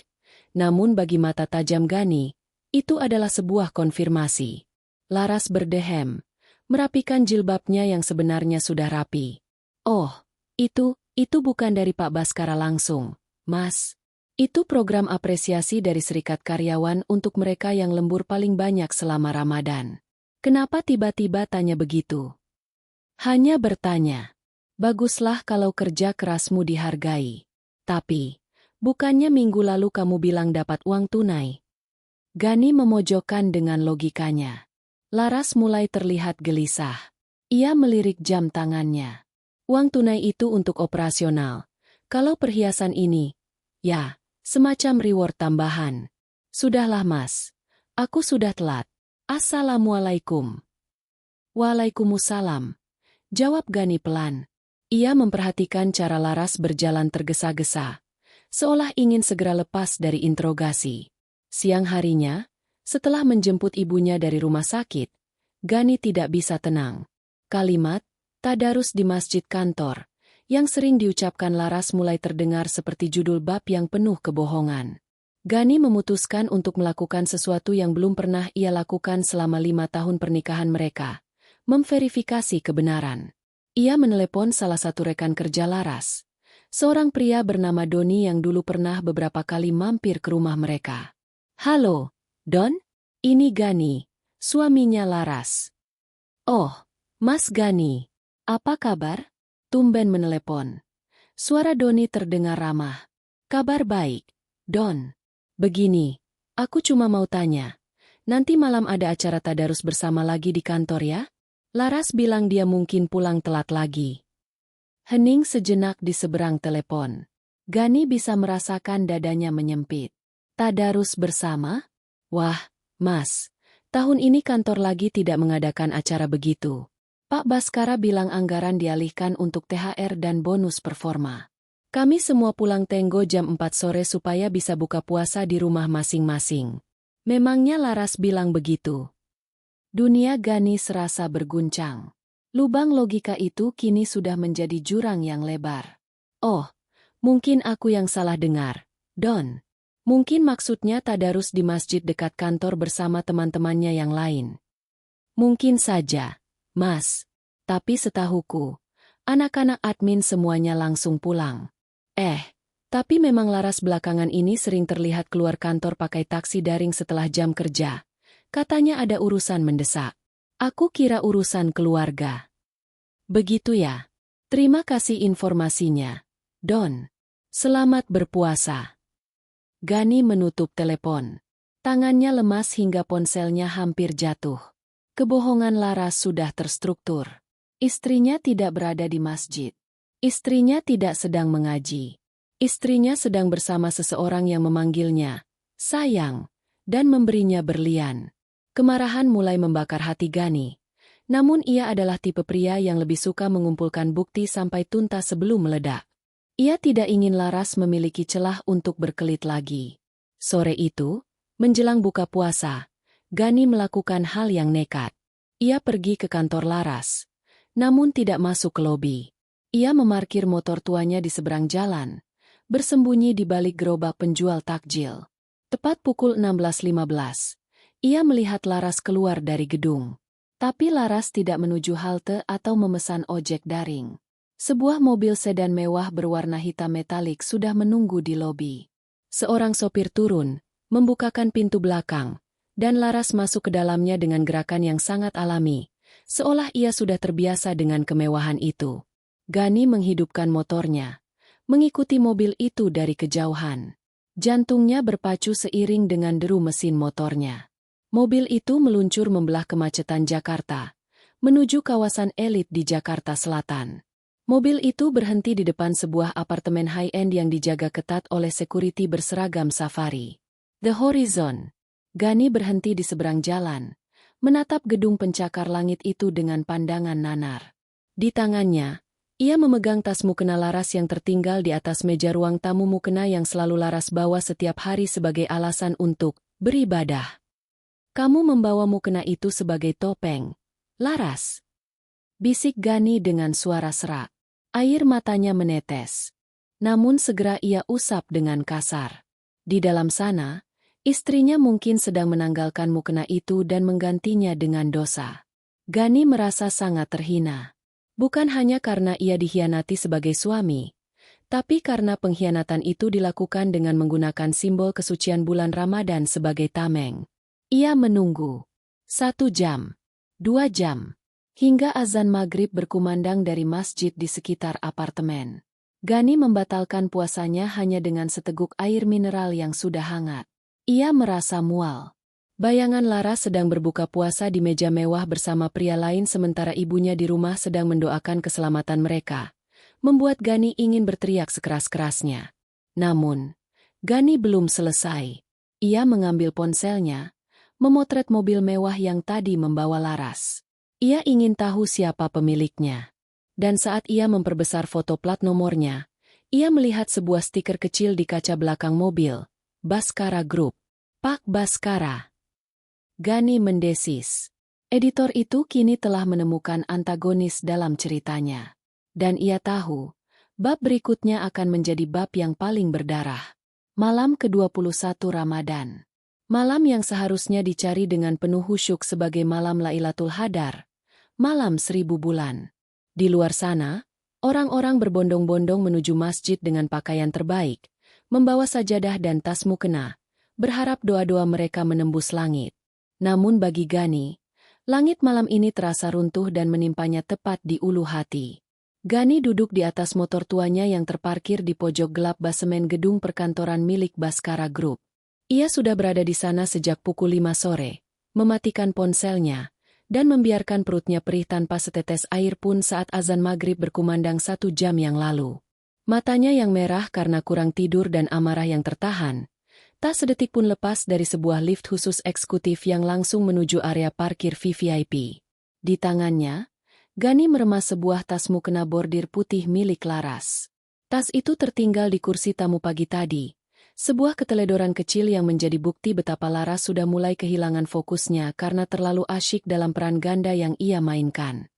Namun bagi mata tajam Gani, itu adalah sebuah konfirmasi. Laras berdehem, merapikan jilbabnya yang sebenarnya sudah rapi. "Oh, itu bukan dari Pak Baskara langsung, Mas. Itu program apresiasi dari Serikat Karyawan untuk mereka yang lembur paling banyak selama Ramadan." "Kenapa tiba-tiba tanya begitu?" "Hanya bertanya. Baguslah kalau kerja kerasmu dihargai. Tapi, bukannya minggu lalu kamu bilang dapat uang tunai?" Gani memojokkan dengan logikanya. Laras mulai terlihat gelisah. Ia melirik jam tangannya. Uang tunai itu untuk operasional. Kalau perhiasan ini, ya, semacam reward tambahan. "Sudahlah Mas, aku sudah telat. Assalamualaikum." "Waalaikumsalam," jawab Gani pelan. Ia memperhatikan cara Laras berjalan tergesa-gesa, seolah ingin segera lepas dari interogasi. Siang harinya, setelah menjemput ibunya dari rumah sakit, Gani tidak bisa tenang. Kalimat tadarus di masjid kantor yang sering diucapkan Laras mulai terdengar seperti judul bab yang penuh kebohongan. Gani memutuskan untuk melakukan sesuatu yang belum pernah ia lakukan selama 5 tahun pernikahan mereka, memverifikasi kebenaran. Ia menelepon salah satu rekan kerja Laras, seorang pria bernama Doni yang dulu pernah beberapa kali mampir ke rumah mereka. "Halo, Don? Ini Gani, suaminya Laras." "Oh, Mas Gani, apa kabar?" Tumben menelepon. Suara Doni terdengar ramah. "Kabar baik, Don. Begini, aku cuma mau tanya, nanti malam ada acara tadarus bersama lagi di kantor ya?" Laras bilang dia mungkin pulang telat lagi. Hening sejenak di seberang telepon. Gani bisa merasakan dadanya menyempit. "Tadarus bersama? Wah, Mas, tahun ini kantor lagi tidak mengadakan acara begitu. Pak Baskara bilang anggaran dialihkan untuk THR dan bonus performa. Kami semua pulang tenggo jam 4 sore supaya bisa buka puasa di rumah masing-masing." Memangnya Laras bilang begitu? Dunia Gani serasa berguncang. Lubang logika itu kini sudah menjadi jurang yang lebar. "Oh, mungkin aku yang salah dengar, Don. Mungkin maksudnya tadarus di masjid dekat kantor bersama teman-temannya yang lain." "Mungkin saja, Mas. Tapi setahuku, anak-anak admin semuanya langsung pulang." Tapi memang Laras belakangan ini sering terlihat keluar kantor pakai taksi daring setelah jam kerja. Katanya ada urusan mendesak. Aku kira urusan keluarga." "Begitu ya. Terima kasih informasinya, Don. Selamat berpuasa." Gani menutup telepon. Tangannya lemas hingga ponselnya hampir jatuh. Kebohongan Laras sudah terstruktur. Istrinya tidak berada di masjid. Istrinya tidak sedang mengaji. Istrinya sedang bersama seseorang yang memanggilnya sayang dan memberinya berlian. Kemarahan mulai membakar hati Gani. Namun ia adalah tipe pria yang lebih suka mengumpulkan bukti sampai tuntas sebelum meledak. Ia tidak ingin Laras memiliki celah untuk berkelit lagi. Sore itu, menjelang buka puasa, Gani melakukan hal yang nekat. Ia pergi ke kantor Laras, namun tidak masuk ke lobi. Ia memarkir motor tuanya di seberang jalan, bersembunyi di balik gerobak penjual takjil. Tepat pukul 16.15, ia melihat Laras keluar dari gedung. Tapi Laras tidak menuju halte atau memesan ojek daring. Sebuah mobil sedan mewah berwarna hitam metalik sudah menunggu di lobi. Seorang sopir turun, membukakan pintu belakang, dan Laras masuk ke dalamnya dengan gerakan yang sangat alami, seolah ia sudah terbiasa dengan kemewahan itu. Gani menghidupkan motornya, mengikuti mobil itu dari kejauhan. Jantungnya berpacu seiring dengan deru mesin motornya. Mobil itu meluncur membelah kemacetan Jakarta, menuju kawasan elit di Jakarta Selatan. Mobil itu berhenti di depan sebuah apartemen high-end yang dijaga ketat oleh security berseragam safari. The Horizon. Gani berhenti di seberang jalan, menatap gedung pencakar langit itu dengan pandangan nanar. Di tangannya, ia memegang tas mukena Laras yang tertinggal di atas meja ruang tamu, mukena yang selalu Laras bawa setiap hari sebagai alasan untuk beribadah. "Kamu membawa mukena itu sebagai topeng, Laras?" bisik Gani dengan suara serak. Air matanya menetes. Namun segera ia usap dengan kasar. Di dalam sana, istrinya mungkin sedang menanggalkan mukena itu dan menggantinya dengan dosa. Gani merasa sangat terhina. Bukan hanya karena ia dikhianati sebagai suami, tapi karena pengkhianatan itu dilakukan dengan menggunakan simbol kesucian bulan Ramadan sebagai tameng. Ia menunggu 1 jam, 2 jam. Hingga azan maghrib berkumandang dari masjid di sekitar apartemen. Gani membatalkan puasanya hanya dengan seteguk air mineral yang sudah hangat. Ia merasa mual. Bayangan Laras sedang berbuka puasa di meja mewah bersama pria lain sementara ibunya di rumah sedang mendoakan keselamatan mereka, membuat Gani ingin berteriak sekeras-kerasnya. Namun, Gani belum selesai. Ia mengambil ponselnya, memotret mobil mewah yang tadi membawa Laras. Ia ingin tahu siapa pemiliknya. Dan saat ia memperbesar foto plat nomornya, ia melihat sebuah stiker kecil di kaca belakang mobil. Baskara Group. Pak Baskara. Gani mendesis. Editor itu kini telah menemukan antagonis dalam ceritanya. Dan ia tahu, bab berikutnya akan menjadi bab yang paling berdarah. Malam ke-21 Ramadan. Malam yang seharusnya dicari dengan penuh khusyuk sebagai malam Lailatul Qadar. Malam 1000 bulan. Di luar sana, orang-orang berbondong-bondong menuju masjid dengan pakaian terbaik, membawa sajadah dan tas mukena, berharap doa-doa mereka menembus langit. Namun bagi Gani, langit malam ini terasa runtuh dan menimpanya tepat di ulu hati. Gani duduk di atas motor tuanya yang terparkir di pojok gelap basemen gedung perkantoran milik Baskara Group. Ia sudah berada di sana sejak pukul 5 sore, mematikan ponselnya, dan membiarkan perutnya perih tanpa setetes air pun saat azan maghrib berkumandang 1 jam yang lalu. Matanya yang merah karena kurang tidur dan amarah yang tertahan, tak sedetik pun lepas dari sebuah lift khusus eksekutif yang langsung menuju area parkir VVIP. Di tangannya, Gani meremas sebuah tas mukena bordir putih milik Laras. Tas itu tertinggal di kursi tamu pagi tadi. Sebuah keteledoran kecil yang menjadi bukti betapa Laras sudah mulai kehilangan fokusnya karena terlalu asyik dalam peran ganda yang ia mainkan.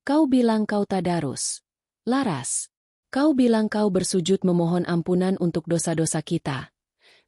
"Kau bilang kau tadarus, Laras. Kau bilang kau bersujud memohon ampunan untuk dosa-dosa kita,"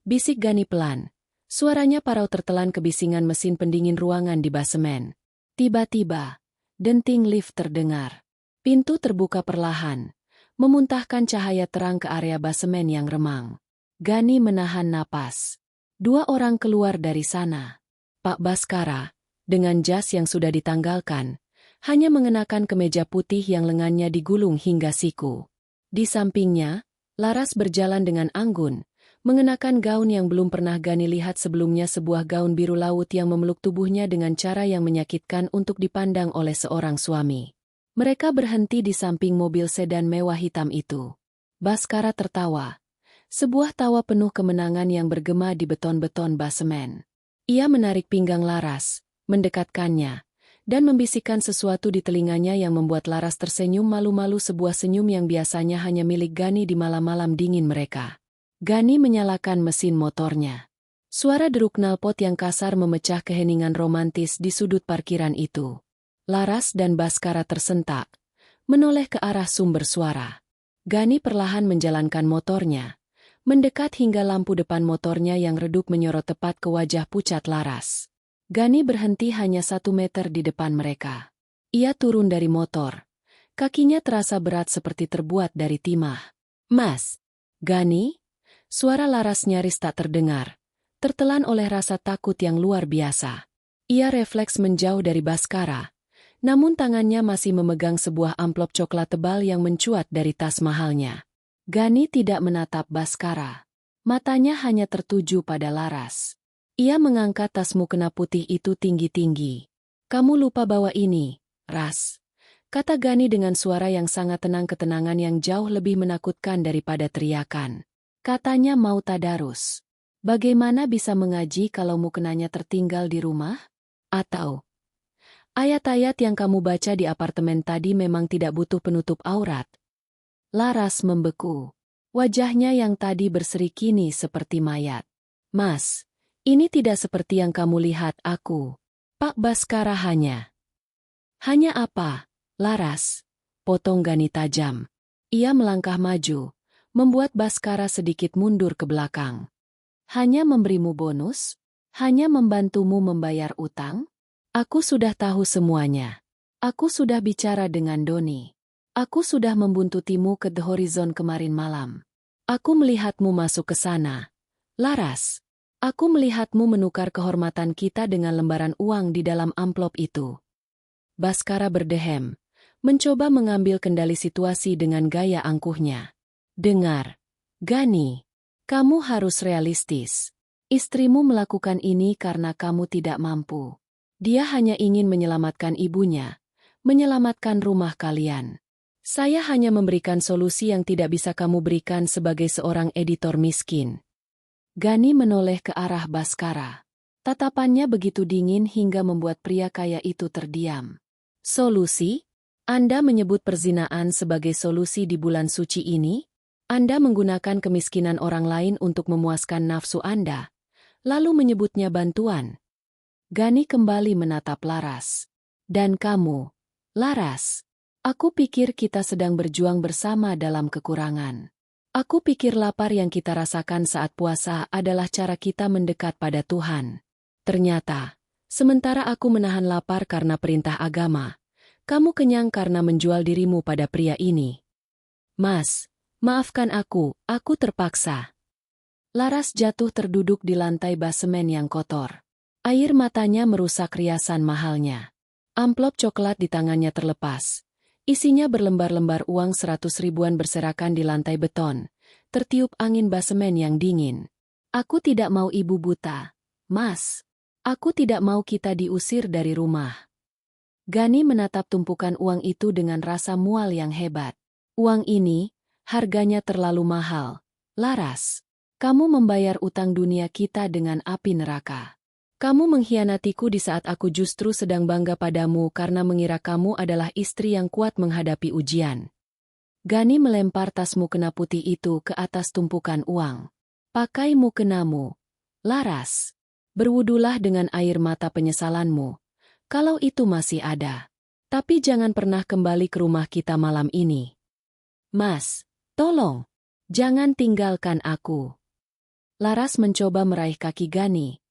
bisik Gani pelan. Suaranya parau tertelan kebisingan mesin pendingin ruangan di basemen. Tiba-tiba, denting lift terdengar. Pintu terbuka perlahan, memuntahkan cahaya terang ke area basemen yang remang. Gani menahan napas. 2 orang keluar dari sana. Pak Baskara, dengan jas yang sudah ditanggalkan, hanya mengenakan kemeja putih yang lengannya digulung hingga siku. Di sampingnya, Laras berjalan dengan anggun, mengenakan gaun yang belum pernah Gani lihat sebelumnya, sebuah gaun biru laut yang memeluk tubuhnya dengan cara yang menyakitkan untuk dipandang oleh seorang suami. Mereka berhenti di samping mobil sedan mewah hitam itu. Baskara tertawa. Sebuah tawa penuh kemenangan yang bergema di beton-beton basemen. Ia menarik pinggang Laras, mendekatkannya, dan membisikkan sesuatu di telinganya yang membuat Laras tersenyum malu-malu, sebuah senyum yang biasanya hanya milik Gani di malam-malam dingin mereka. Gani menyalakan mesin motornya. Suara deruk knalpot yang kasar memecah keheningan romantis di sudut parkiran itu. Laras dan Baskara tersentak, menoleh ke arah sumber suara. Gani perlahan menjalankan motornya, mendekat hingga lampu depan motornya yang redup menyorot tepat ke wajah pucat Laras. Gani berhenti hanya 1 meter di depan mereka. Ia turun dari motor. Kakinya terasa berat seperti terbuat dari timah. "Mas." "Gani?" Suara Laras nyaris tak terdengar, tertelan oleh rasa takut yang luar biasa. Ia refleks menjauh dari Baskara, namun tangannya masih memegang sebuah amplop coklat tebal yang mencuat dari tas mahalnya. Gani tidak menatap Baskara. Matanya hanya tertuju pada Laras. Ia mengangkat tas mukena putih itu tinggi-tinggi. "Kamu lupa bawa ini, Ras," kata Gani dengan suara yang sangat tenang, ketenangan yang jauh lebih menakutkan daripada teriakan. Katanya mau tadarus. "Bagaimana bisa mengaji kalau mukenanya tertinggal di rumah? Atau ayat-ayat yang kamu baca di apartemen tadi memang tidak butuh penutup aurat?" Laras membeku. Wajahnya yang tadi berseri kini seperti mayat. "Mas, ini tidak seperti yang kamu lihat aku." "Pak Baskara hanya apa, Laras?" potong Gani tajam. Ia melangkah maju, membuat Baskara sedikit mundur ke belakang. "Hanya memberimu bonus? Hanya membantumu membayar utang? Aku sudah tahu semuanya. Aku sudah bicara dengan Doni. Aku sudah membuntutimu ke The Horizon kemarin malam. Aku melihatmu masuk ke sana, Laras. Aku melihatmu menukar kehormatan kita dengan lembaran uang di dalam amplop itu." Baskara berdehem, mencoba mengambil kendali situasi dengan gaya angkuhnya. "Dengar, Gani, kamu harus realistis. Istrimu melakukan ini karena kamu tidak mampu. Dia hanya ingin menyelamatkan ibunya, menyelamatkan rumah kalian. Saya hanya memberikan solusi yang tidak bisa kamu berikan sebagai seorang editor miskin." Gani menoleh ke arah Baskara. Tatapannya begitu dingin hingga membuat pria kaya itu terdiam. "Solusi? Anda menyebut perzinaan sebagai solusi di bulan suci ini? Anda menggunakan kemiskinan orang lain untuk memuaskan nafsu Anda, lalu menyebutnya bantuan." Gani kembali menatap Laras. "Dan kamu, Laras, aku pikir kita sedang berjuang bersama dalam kekurangan. Aku pikir lapar yang kita rasakan saat puasa adalah cara kita mendekat pada Tuhan. Ternyata, sementara aku menahan lapar karena perintah agama, kamu kenyang karena menjual dirimu pada pria ini. Mas, maafkan aku terpaksa." Laras jatuh terduduk di lantai basemen yang kotor. Air matanya merusak riasan mahalnya. Amplop coklat di tangannya terlepas. Isinya berlembar-lembar uang 100 ribuan berserakan di lantai beton, tertiup angin basemen yang dingin. "Aku tidak mau ibu buta, Mas. Aku tidak mau kita diusir dari rumah." Gani menatap tumpukan uang itu dengan rasa mual yang hebat. "Uang ini, harganya terlalu mahal, Laras. Kamu membayar utang dunia kita dengan api neraka. Kamu mengkhianatiku di saat aku justru sedang bangga padamu karena mengira kamu adalah istri yang kuat menghadapi ujian." Gani melempar tas mukena putih itu ke atas tumpukan uang. "Pakai mukenamu, Laras. Berwudulah dengan air mata penyesalanmu, kalau itu masih ada. Tapi jangan pernah kembali ke rumah kita malam ini. Mas, tolong, jangan tinggalkan aku." Laras mencoba meraih kaki Gani,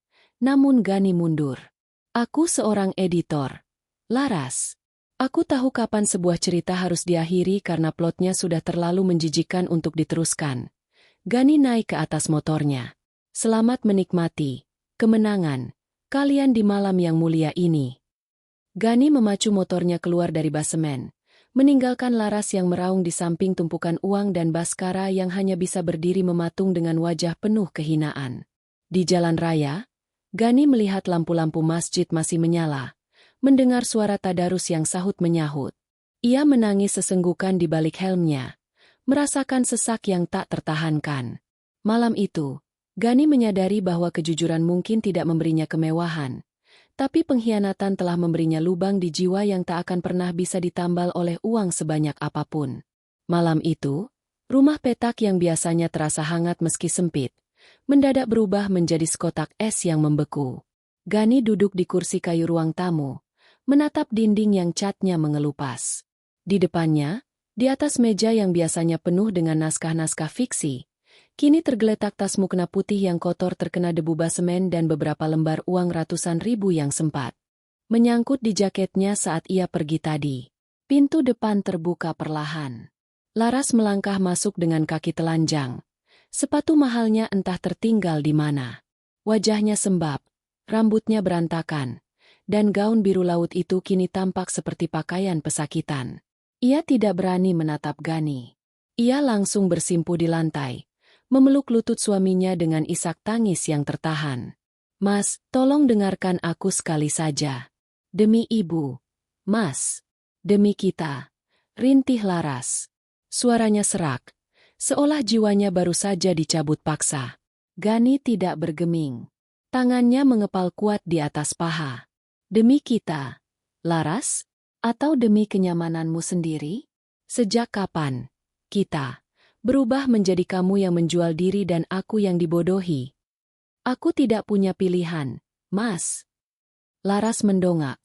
namun Gani mundur. "Aku seorang editor, Laras. Aku tahu kapan sebuah cerita harus diakhiri karena plotnya sudah terlalu menjijikkan untuk diteruskan." Gani naik ke atas motornya. "Selamat menikmati kemenangan kalian di malam yang mulia ini." Gani memacu motornya keluar dari basemen, meninggalkan Laras yang meraung di samping tumpukan uang dan Baskara yang hanya bisa berdiri mematung dengan wajah penuh kehinaan. Di jalan raya, Gani melihat lampu-lampu masjid masih menyala, mendengar suara tadarus yang sahut-menyahut. Ia menangis sesenggukan di balik helmnya, merasakan sesak yang tak tertahankan. Malam itu, Gani menyadari bahwa kejujuran mungkin tidak memberinya kemewahan, Tapi pengkhianatan telah memberinya lubang di jiwa yang tak akan pernah bisa ditambal oleh uang sebanyak apapun. Malam itu, rumah petak yang biasanya terasa hangat meski sempit, mendadak berubah menjadi sekotak es yang membeku. Gani duduk di kursi kayu ruang tamu, menatap dinding yang catnya mengelupas. Di depannya, di atas meja yang biasanya penuh dengan naskah-naskah fiksi, kini tergeletak tas mukena putih yang kotor terkena debu basemen dan beberapa lembar uang ratusan ribu yang sempat menyangkut di jaketnya saat ia pergi tadi. Pintu depan terbuka perlahan. Laras melangkah masuk dengan kaki telanjang. Sepatu mahalnya entah tertinggal di mana. Wajahnya sembab, rambutnya berantakan, dan gaun biru laut itu kini tampak seperti pakaian pesakitan. Ia tidak berani menatap Gani. Ia langsung bersimpuh di lantai, memeluk lutut suaminya dengan isak tangis yang tertahan. "Mas, tolong dengarkan aku sekali saja. Demi ibu. Mas. Demi kita." Rintih Laras. Suaranya serak, seolah jiwanya baru saja dicabut paksa. Gani tidak bergeming. Tangannya mengepal kuat di atas paha. "Demi kita, Laras? Atau demi kenyamananmu sendiri? Sejak kapan kita berubah menjadi kamu yang menjual diri dan aku yang dibodohi? Aku tidak punya pilihan, Mas." Laras mendongak.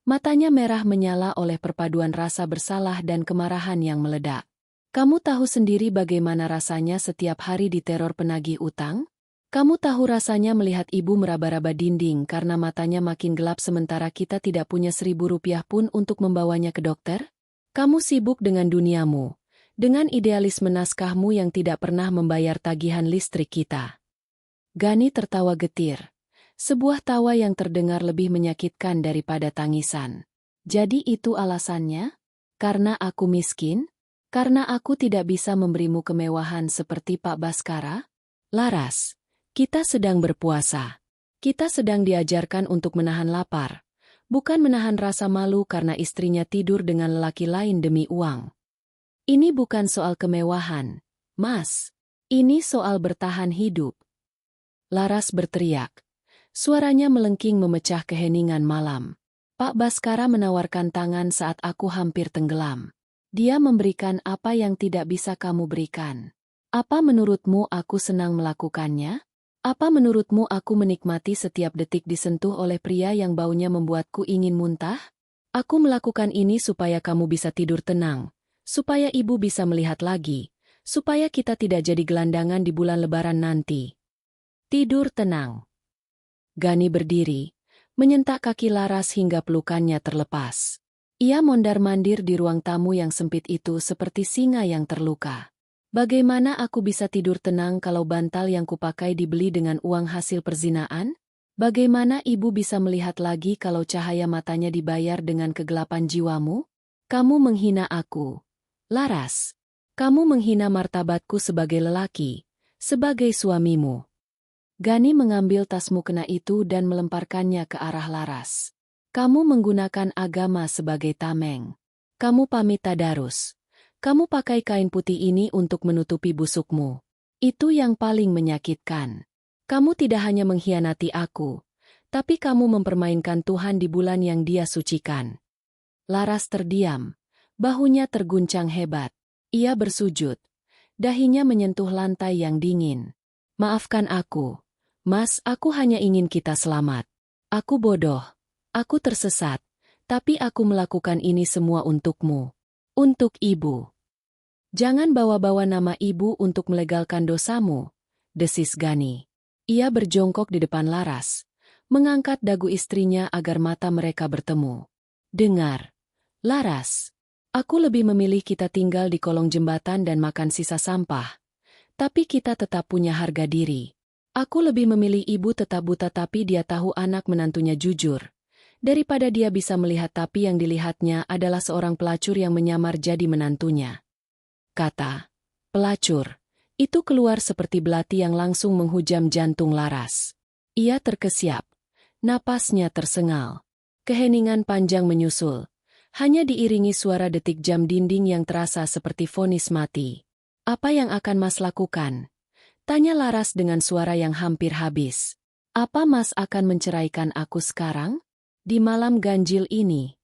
Matanya merah menyala oleh perpaduan rasa bersalah dan kemarahan yang meledak. "Kamu tahu sendiri bagaimana rasanya setiap hari diteror penagih utang? Kamu tahu rasanya melihat ibu meraba-raba dinding karena matanya makin gelap sementara kita tidak punya 1.000 rupiah pun untuk membawanya ke dokter? Kamu sibuk dengan duniamu, dengan idealisme naskahmu yang tidak pernah membayar tagihan listrik kita." Gani tertawa getir. Sebuah tawa yang terdengar lebih menyakitkan daripada tangisan. "Jadi itu alasannya? Karena aku miskin? Karena aku tidak bisa memberimu kemewahan seperti Pak Baskara? Laras, kita sedang berpuasa. Kita sedang diajarkan untuk menahan lapar, bukan menahan rasa malu karena istrinya tidur dengan lelaki lain demi uang. Ini bukan soal kemewahan, Mas. Ini soal bertahan hidup." Laras berteriak. Suaranya melengking memecah keheningan malam. "Pak Baskara menawarkan tangan saat aku hampir tenggelam. Dia memberikan apa yang tidak bisa kamu berikan. Apa menurutmu aku senang melakukannya? Apa menurutmu aku menikmati setiap detik disentuh oleh pria yang baunya membuatku ingin muntah? Aku melakukan ini supaya kamu bisa tidur tenang, supaya ibu bisa melihat lagi, supaya kita tidak jadi gelandangan di bulan Lebaran nanti. Tidur tenang." Gani berdiri, menyentak kaki Laras hingga pelukannya terlepas. Ia mondar-mandir di ruang tamu yang sempit itu seperti singa yang terluka. "Bagaimana aku bisa tidur tenang kalau bantal yang kupakai dibeli dengan uang hasil perzinaan? Bagaimana ibu bisa melihat lagi kalau cahaya matanya dibayar dengan kegelapan jiwamu? Kamu menghina aku, Laras. Kamu menghina martabatku sebagai lelaki, sebagai suamimu." Gani mengambil tas mukena itu dan melemparkannya ke arah Laras. "Kamu menggunakan agama sebagai tameng. Kamu pamit tadarus. Kamu pakai kain putih ini untuk menutupi busukmu. Itu yang paling menyakitkan. Kamu tidak hanya mengkhianati aku, tapi kamu mempermainkan Tuhan di bulan yang Dia sucikan." Laras terdiam, bahunya terguncang hebat. Ia bersujud, dahinya menyentuh lantai yang dingin. "Maafkan aku, Mas, aku hanya ingin kita selamat. Aku bodoh, aku tersesat, tapi aku melakukan ini semua untukmu, untuk ibu. Jangan bawa-bawa nama ibu untuk melegalkan dosamu," desis Gani. Ia berjongkok di depan Laras, mengangkat dagu istrinya agar mata mereka bertemu. "Dengar, Laras, aku lebih memilih kita tinggal di kolong jembatan dan makan sisa sampah. Tapi kita tetap punya harga diri. Aku lebih memilih ibu tetap buta tapi dia tahu anak menantunya jujur, daripada dia bisa melihat tapi yang dilihatnya adalah seorang pelacur yang menyamar jadi menantunya." Kata pelacur itu keluar seperti belati yang langsung menghujam jantung Laras. Ia terkesiap, napasnya tersengal. Keheningan panjang menyusul, hanya diiringi suara detik jam dinding yang terasa seperti vonis mati. "Apa yang akan Mas lakukan?" tanya Laras dengan suara yang hampir habis. "Apa Mas akan menceraikan aku sekarang? Di malam ganjil ini,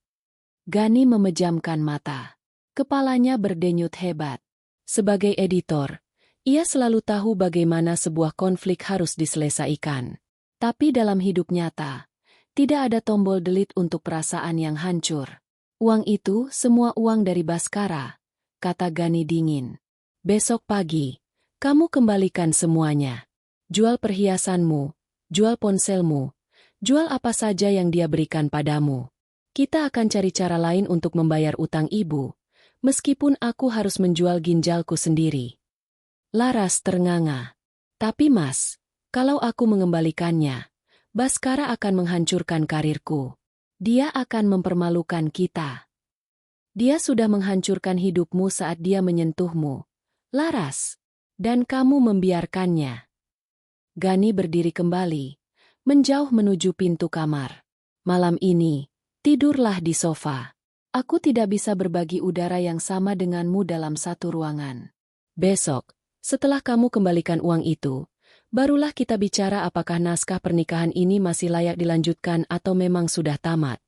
Gani memejamkan mata. Kepalanya berdenyut hebat. Sebagai editor, ia selalu tahu bagaimana sebuah konflik harus diselesaikan. Tapi dalam hidup nyata, tidak ada tombol delete untuk perasaan yang hancur. Uang itu semua uang dari Baskara, kata Gani dingin. Besok pagi, kamu kembalikan semuanya. Jual perhiasanmu, jual ponselmu, jual apa saja yang dia berikan padamu. Kita akan cari cara lain untuk membayar utang ibu, meskipun aku harus menjual ginjalku sendiri. Laras ternganga. Tapi Mas, kalau aku mengembalikannya, Baskara akan menghancurkan karirku. Dia akan mempermalukan kita. Dia sudah menghancurkan hidupmu saat dia menyentuhmu, Laras, dan kamu membiarkannya. Gani berdiri kembali, menjauh menuju pintu kamar. Malam ini, tidurlah di sofa. Aku tidak bisa berbagi udara yang sama denganmu dalam satu ruangan. Besok, setelah kamu kembalikan uang itu, barulah kita bicara apakah naskah pernikahan ini masih layak dilanjutkan atau memang sudah tamat.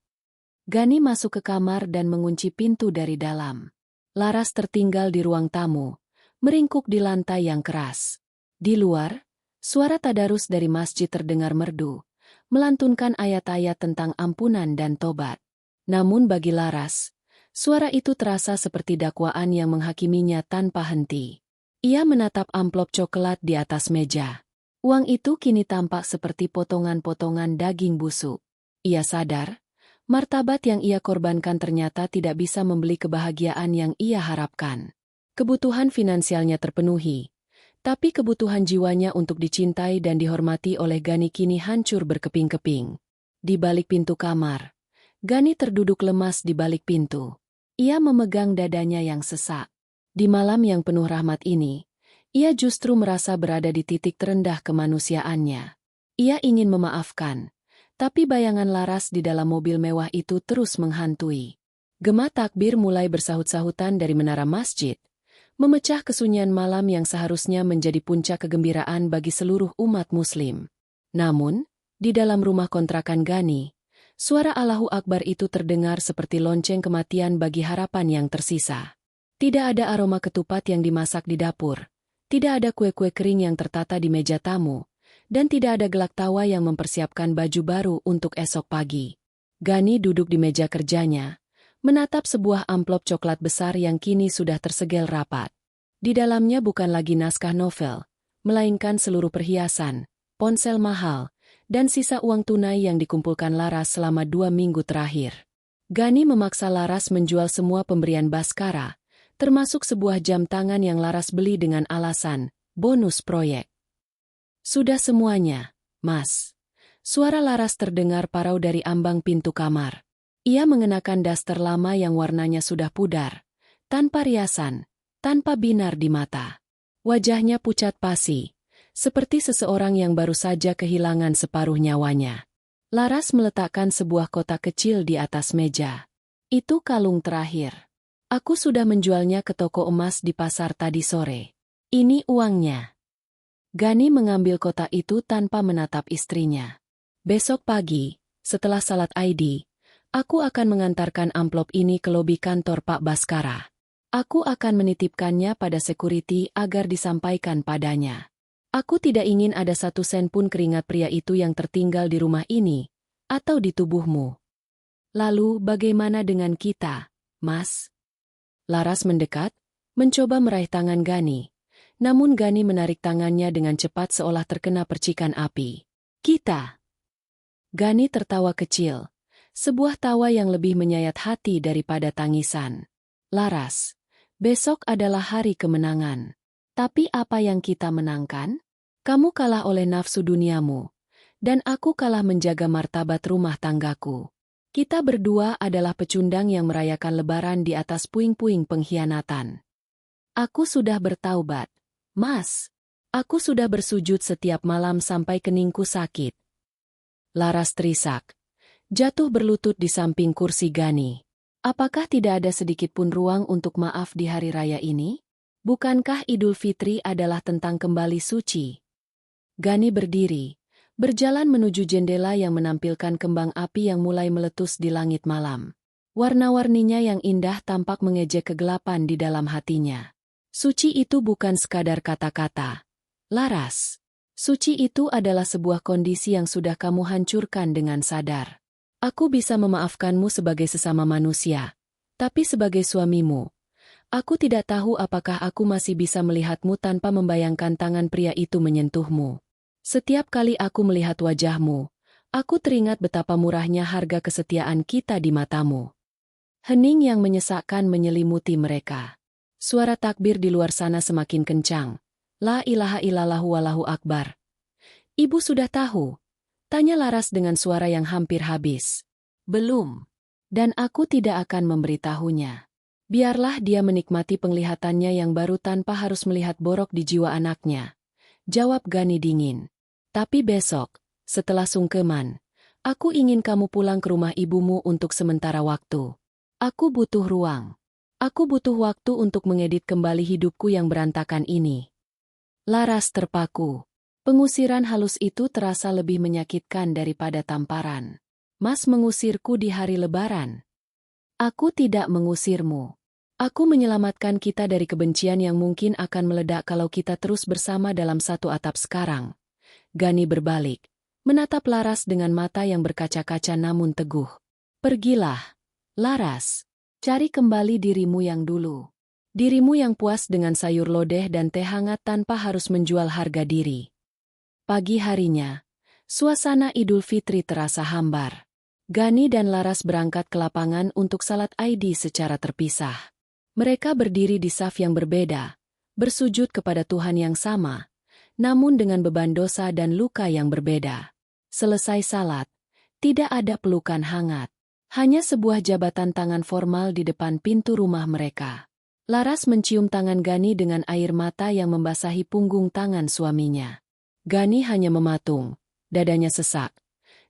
Gani masuk ke kamar dan mengunci pintu dari dalam. Laras tertinggal di ruang tamu, meringkuk di lantai yang keras. Di luar, suara tadarus dari masjid terdengar merdu, melantunkan ayat-ayat tentang ampunan dan tobat. Namun bagi Laras, suara itu terasa seperti dakwaan yang menghakiminya tanpa henti. Ia menatap amplop coklat di atas meja. Uang itu kini tampak seperti potongan-potongan daging busuk. Ia sadar, martabat yang ia korbankan ternyata tidak bisa membeli kebahagiaan yang ia harapkan. Kebutuhan finansialnya terpenuhi, tapi kebutuhan jiwanya untuk dicintai dan dihormati oleh Gani kini hancur berkeping-keping. Di balik pintu kamar, Gani terduduk lemas di balik pintu. Ia memegang dadanya yang sesak. Di malam yang penuh rahmat ini, ia justru merasa berada di titik terendah kemanusiaannya. Ia ingin memaafkan, tapi bayangan Laras di dalam mobil mewah itu terus menghantui. Gema takbir mulai bersahut-sahutan dari menara masjid, memecah kesunyian malam yang seharusnya menjadi puncak kegembiraan bagi seluruh umat muslim. Namun, di dalam rumah kontrakan Gani, suara Allahu Akbar itu terdengar seperti lonceng kematian bagi harapan yang tersisa. Tidak ada aroma ketupat yang dimasak di dapur. Tidak ada kue-kue kering yang tertata di meja tamu, dan tidak ada gelak tawa yang mempersiapkan baju baru untuk esok pagi. Gani duduk di meja kerjanya, menatap sebuah amplop coklat besar yang kini sudah tersegel rapat. Di dalamnya bukan lagi naskah novel, melainkan seluruh perhiasan, ponsel mahal, dan sisa uang tunai yang dikumpulkan Laras selama 2 minggu terakhir. Gani memaksa Laras menjual semua pemberian Baskara, termasuk sebuah jam tangan yang Laras beli dengan alasan bonus proyek. Sudah semuanya, Mas. Suara Laras terdengar parau dari ambang pintu kamar. Ia mengenakan daster lama yang warnanya sudah pudar, tanpa riasan, tanpa binar di mata. Wajahnya pucat pasi, seperti seseorang yang baru saja kehilangan separuh nyawanya. Laras meletakkan sebuah kotak kecil di atas meja. Itu kalung terakhir. Aku sudah menjualnya ke toko emas di pasar tadi sore. Ini uangnya. Gani mengambil kotak itu tanpa menatap istrinya. Besok pagi, setelah salat ID, aku akan mengantarkan amplop ini ke lobi kantor Pak Baskara. Aku akan menitipkannya pada security agar disampaikan padanya. Aku tidak ingin ada 1 sen pun keringat pria itu yang tertinggal di rumah ini, atau di tubuhmu. Lalu bagaimana dengan kita, Mas? Laras mendekat, mencoba meraih tangan Gani. Namun Gani menarik tangannya dengan cepat seolah terkena percikan api. Kita. Gani tertawa kecil. Sebuah tawa yang lebih menyayat hati daripada tangisan. Laras, besok adalah hari kemenangan. Tapi apa yang kita menangkan? Kamu kalah oleh nafsu duniamu. Dan aku kalah menjaga martabat rumah tanggaku. Kita berdua adalah pecundang yang merayakan lebaran di atas puing-puing pengkhianatan. Aku sudah bertaubat, Mas. Aku sudah bersujud setiap malam sampai keningku sakit. Laras terisak, jatuh berlutut di samping kursi Gani. Apakah tidak ada sedikit pun ruang untuk maaf di hari raya ini? Bukankah Idul Fitri adalah tentang kembali suci? Gani berdiri, Berjalan menuju jendela yang menampilkan kembang api yang mulai meletus di langit malam. Warna-warninya yang indah tampak mengejek kegelapan di dalam hatinya. Suci itu bukan sekadar kata-kata. Laras. Suci itu adalah sebuah kondisi yang sudah kamu hancurkan dengan sadar. Aku bisa memaafkanmu sebagai sesama manusia. Tapi sebagai suamimu, aku tidak tahu apakah aku masih bisa melihatmu tanpa membayangkan tangan pria itu menyentuhmu. Setiap kali aku melihat wajahmu, aku teringat betapa murahnya harga kesetiaan kita di matamu. Hening yang menyesakkan menyelimuti mereka. Suara takbir di luar sana semakin kencang. La ilaha illallah wallahu akbar. Ibu sudah tahu? Tanya Laras dengan suara yang hampir habis. Belum. Dan aku tidak akan memberitahunya. Biarlah dia menikmati penglihatannya yang baru tanpa harus melihat borok di jiwa anaknya. Jawab Gani dingin. Tapi besok, setelah sungkeman, aku ingin kamu pulang ke rumah ibumu untuk sementara waktu. Aku butuh ruang. Aku butuh waktu untuk mengedit kembali hidupku yang berantakan ini. Laras terpaku. Pengusiran halus itu terasa lebih menyakitkan daripada tamparan. Mas mengusirku di hari Lebaran. Aku tidak mengusirmu. Aku menyelamatkan kita dari kebencian yang mungkin akan meledak kalau kita terus bersama dalam satu atap sekarang. Gani berbalik, menatap Laras dengan mata yang berkaca-kaca namun teguh. Pergilah, Laras. Cari kembali dirimu yang dulu. Dirimu yang puas dengan sayur lodeh dan teh hangat tanpa harus menjual harga diri. Pagi harinya, suasana Idul Fitri terasa hambar. Gani dan Laras berangkat ke lapangan untuk salat Aidi secara terpisah. Mereka berdiri di saf yang berbeda, bersujud kepada Tuhan yang sama, namun dengan beban dosa dan luka yang berbeda. Selesai salat, tidak ada pelukan hangat. Hanya sebuah jabatan tangan formal di depan pintu rumah mereka. Laras mencium tangan Gani dengan air mata yang membasahi punggung tangan suaminya. Gani hanya mematung, dadanya sesak.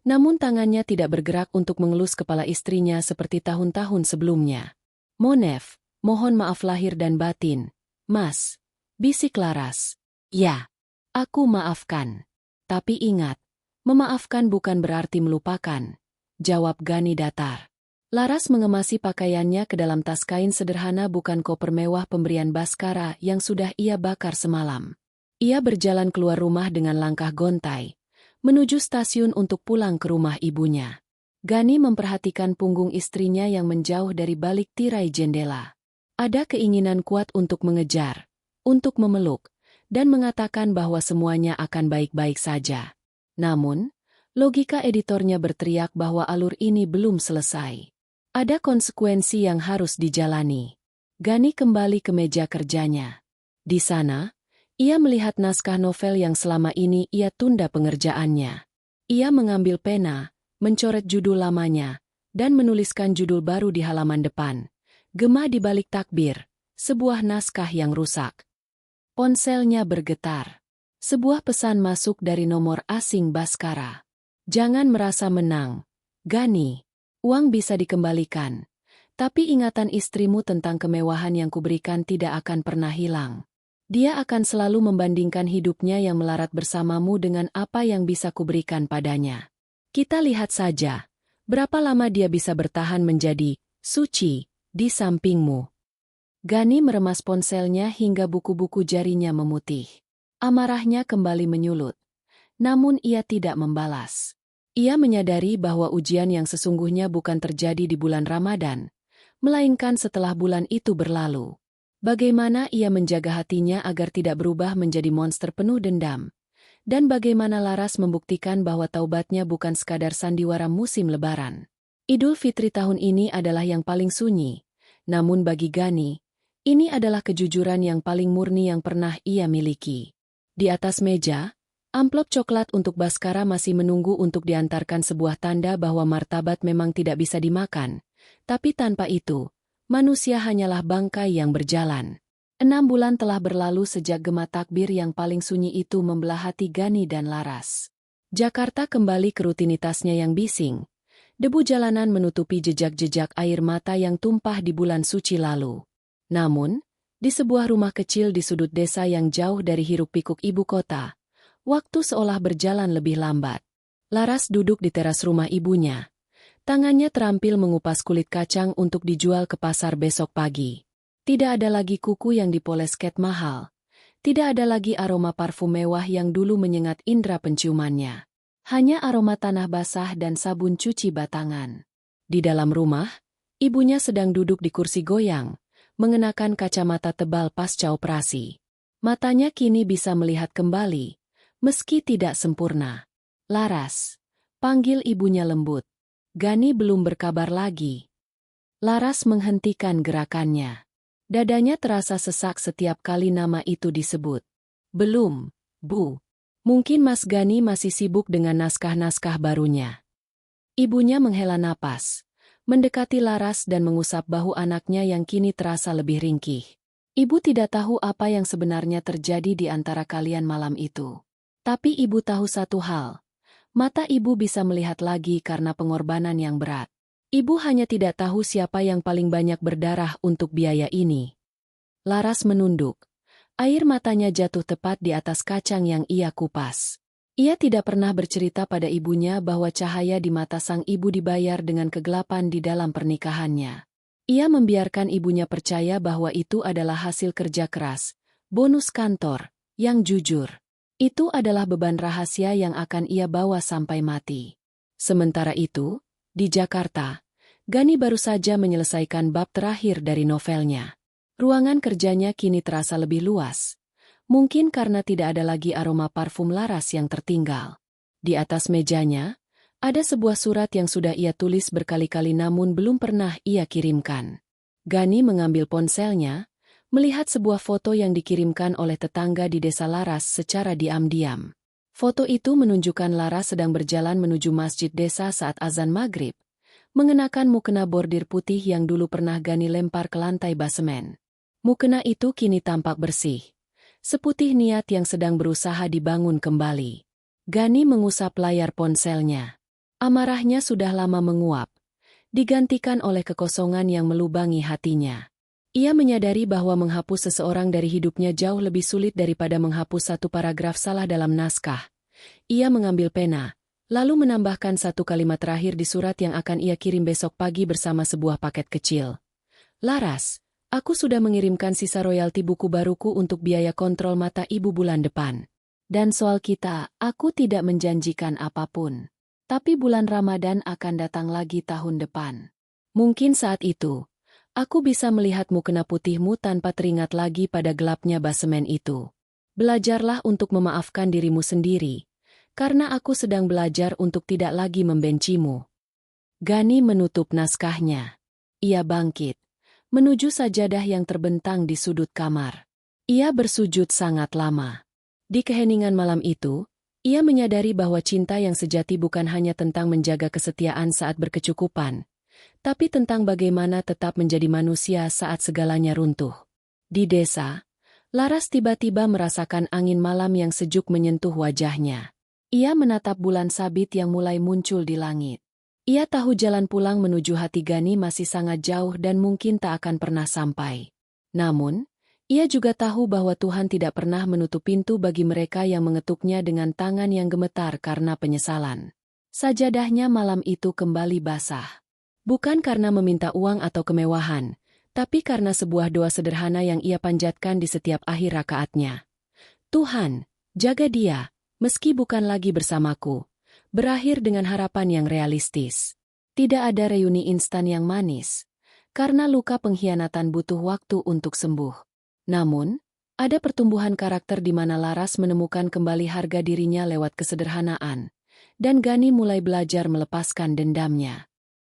Namun tangannya tidak bergerak untuk mengelus kepala istrinya seperti tahun-tahun sebelumnya. Monef, mohon maaf lahir dan batin. Mas, bisik Laras. Ya, aku maafkan. Tapi ingat, memaafkan bukan berarti melupakan. Jawab Gani datar. Laras mengemasi pakaiannya ke dalam tas kain sederhana bukan koper mewah pemberian Baskara yang sudah ia bakar semalam. Ia berjalan keluar rumah dengan langkah gontai, menuju stasiun untuk pulang ke rumah ibunya. Gani memperhatikan punggung istrinya yang menjauh dari balik tirai jendela. Ada keinginan kuat untuk mengejar, untuk memeluk, dan mengatakan bahwa semuanya akan baik-baik saja. Namun, logika editornya berteriak bahwa alur ini belum selesai. Ada konsekuensi yang harus dijalani. Gani kembali ke meja kerjanya. Di sana, ia melihat naskah novel yang selama ini ia tunda pengerjaannya. Ia mengambil pena, mencoret judul lamanya, dan menuliskan judul baru di halaman depan. Gema di balik takbir, sebuah naskah yang rusak. Ponselnya bergetar. Sebuah pesan masuk dari nomor asing Baskara. Jangan merasa menang, Gani. Uang bisa dikembalikan. Tapi ingatan istrimu tentang kemewahan yang kuberikan tidak akan pernah hilang. Dia akan selalu membandingkan hidupnya yang melarat bersamamu dengan apa yang bisa kuberikan padanya. Kita lihat saja, berapa lama dia bisa bertahan menjadi suci di sampingmu. Gani meremas ponselnya hingga buku-buku jarinya memutih. Amarahnya kembali menyulut. Namun ia tidak membalas. Ia menyadari bahwa ujian yang sesungguhnya bukan terjadi di bulan Ramadan, melainkan setelah bulan itu berlalu. Bagaimana ia menjaga hatinya agar tidak berubah menjadi monster penuh dendam, dan bagaimana Laras membuktikan bahwa taubatnya bukan sekadar sandiwara musim Lebaran. Idul Fitri tahun ini adalah yang paling sunyi, namun bagi Gani, ini adalah kejujuran yang paling murni yang pernah ia miliki. Di atas meja, amplop coklat untuk Baskara masih menunggu untuk diantarkan sebuah tanda bahwa martabat memang tidak bisa dimakan, tapi tanpa itu, manusia hanyalah bangkai yang berjalan. 6 bulan telah berlalu sejak gema takbir yang paling sunyi itu membelah hati Gani dan Laras. Jakarta kembali ke rutinitasnya yang bising. Debu jalanan menutupi jejak-jejak air mata yang tumpah di bulan suci lalu. Namun, di sebuah rumah kecil di sudut desa yang jauh dari hiruk-pikuk ibu kota, Waktu seolah berjalan lebih lambat. Laras duduk di teras rumah ibunya. Tangannya terampil mengupas kulit kacang untuk dijual ke pasar besok pagi. Tidak ada lagi kuku yang dipoles cat mahal. Tidak ada lagi aroma parfum mewah yang dulu menyengat indera penciumannya. Hanya aroma tanah basah dan sabun cuci batangan. Di dalam rumah, ibunya sedang duduk di kursi goyang, mengenakan kacamata tebal pasca operasi. Matanya kini bisa melihat kembali, meski tidak sempurna. Laras, panggil ibunya lembut. Gani belum berkabar lagi. Laras menghentikan gerakannya. Dadanya terasa sesak setiap kali nama itu disebut. Belum, Bu. Mungkin Mas Gani masih sibuk dengan naskah-naskah barunya. Ibunya menghela napas, mendekati Laras dan mengusap bahu anaknya yang kini terasa lebih ringkih. Ibu tidak tahu apa yang sebenarnya terjadi di antara kalian malam itu. Tapi ibu tahu satu hal. Mata ibu bisa melihat lagi karena pengorbanan yang berat. Ibu hanya tidak tahu siapa yang paling banyak berdarah untuk biaya ini. Laras menunduk. Air matanya jatuh tepat di atas kacang yang ia kupas. Ia tidak pernah bercerita pada ibunya bahwa cahaya di mata sang ibu dibayar dengan kegelapan di dalam pernikahannya. Ia membiarkan ibunya percaya bahwa itu adalah hasil kerja keras, bonus kantor, yang jujur. Itu adalah beban rahasia yang akan ia bawa sampai mati. Sementara itu, di Jakarta, Gani baru saja menyelesaikan bab terakhir dari novelnya. Ruangan kerjanya kini terasa lebih luas. Mungkin karena tidak ada lagi aroma parfum Laras yang tertinggal. Di atas mejanya, ada sebuah surat yang sudah ia tulis berkali-kali namun belum pernah ia kirimkan. Gani mengambil ponselnya, melihat sebuah foto yang dikirimkan oleh tetangga di desa Laras secara diam-diam. Foto itu menunjukkan Laras sedang berjalan menuju masjid desa saat azan maghrib, mengenakan mukena bordir putih yang dulu pernah Gani lempar ke lantai basemen. Mukena itu kini tampak bersih, seputih niat yang sedang berusaha dibangun kembali. Gani mengusap layar ponselnya. Amarahnya sudah lama menguap, digantikan oleh kekosongan yang melubangi hatinya. Ia menyadari bahwa menghapus seseorang dari hidupnya jauh lebih sulit daripada menghapus satu paragraf salah dalam naskah. Ia mengambil pena, lalu menambahkan satu kalimat terakhir di surat yang akan ia kirim besok pagi bersama sebuah paket kecil. Laras, aku sudah mengirimkan sisa royalti buku baruku untuk biaya kontrol mata ibu bulan depan. Dan soal kita, aku tidak menjanjikan apapun. Tapi bulan Ramadan akan datang lagi tahun depan. Mungkin saat itu, aku bisa melihat mukena putihmu tanpa teringat lagi pada gelapnya basemen itu. Belajarlah untuk memaafkan dirimu sendiri, karena aku sedang belajar untuk tidak lagi membencimu. Gani menutup naskahnya. Ia bangkit, menuju sajadah yang terbentang di sudut kamar. Ia bersujud sangat lama. Di keheningan malam itu, ia menyadari bahwa cinta yang sejati bukan hanya tentang menjaga kesetiaan saat berkecukupan, tapi tentang bagaimana tetap menjadi manusia saat segalanya runtuh. Di desa, Laras tiba-tiba merasakan angin malam yang sejuk menyentuh wajahnya. Ia menatap bulan sabit yang mulai muncul di langit. Ia tahu jalan pulang menuju hati Gani masih sangat jauh dan mungkin tak akan pernah sampai. Namun, ia juga tahu bahwa Tuhan tidak pernah menutup pintu bagi mereka yang mengetuknya dengan tangan yang gemetar karena penyesalan. Sajadahnya malam itu kembali basah. Bukan karena meminta uang atau kemewahan, tapi karena sebuah doa sederhana yang ia panjatkan di setiap akhir rakaatnya. Tuhan, jaga dia, meski bukan lagi bersamaku. Berakhir dengan harapan yang realistis. Tidak ada reuni instan yang manis, karena luka pengkhianatan butuh waktu untuk sembuh. Namun, ada pertumbuhan karakter di mana Laras menemukan kembali harga dirinya lewat kesederhanaan, dan Gani mulai belajar melepaskan dendamnya.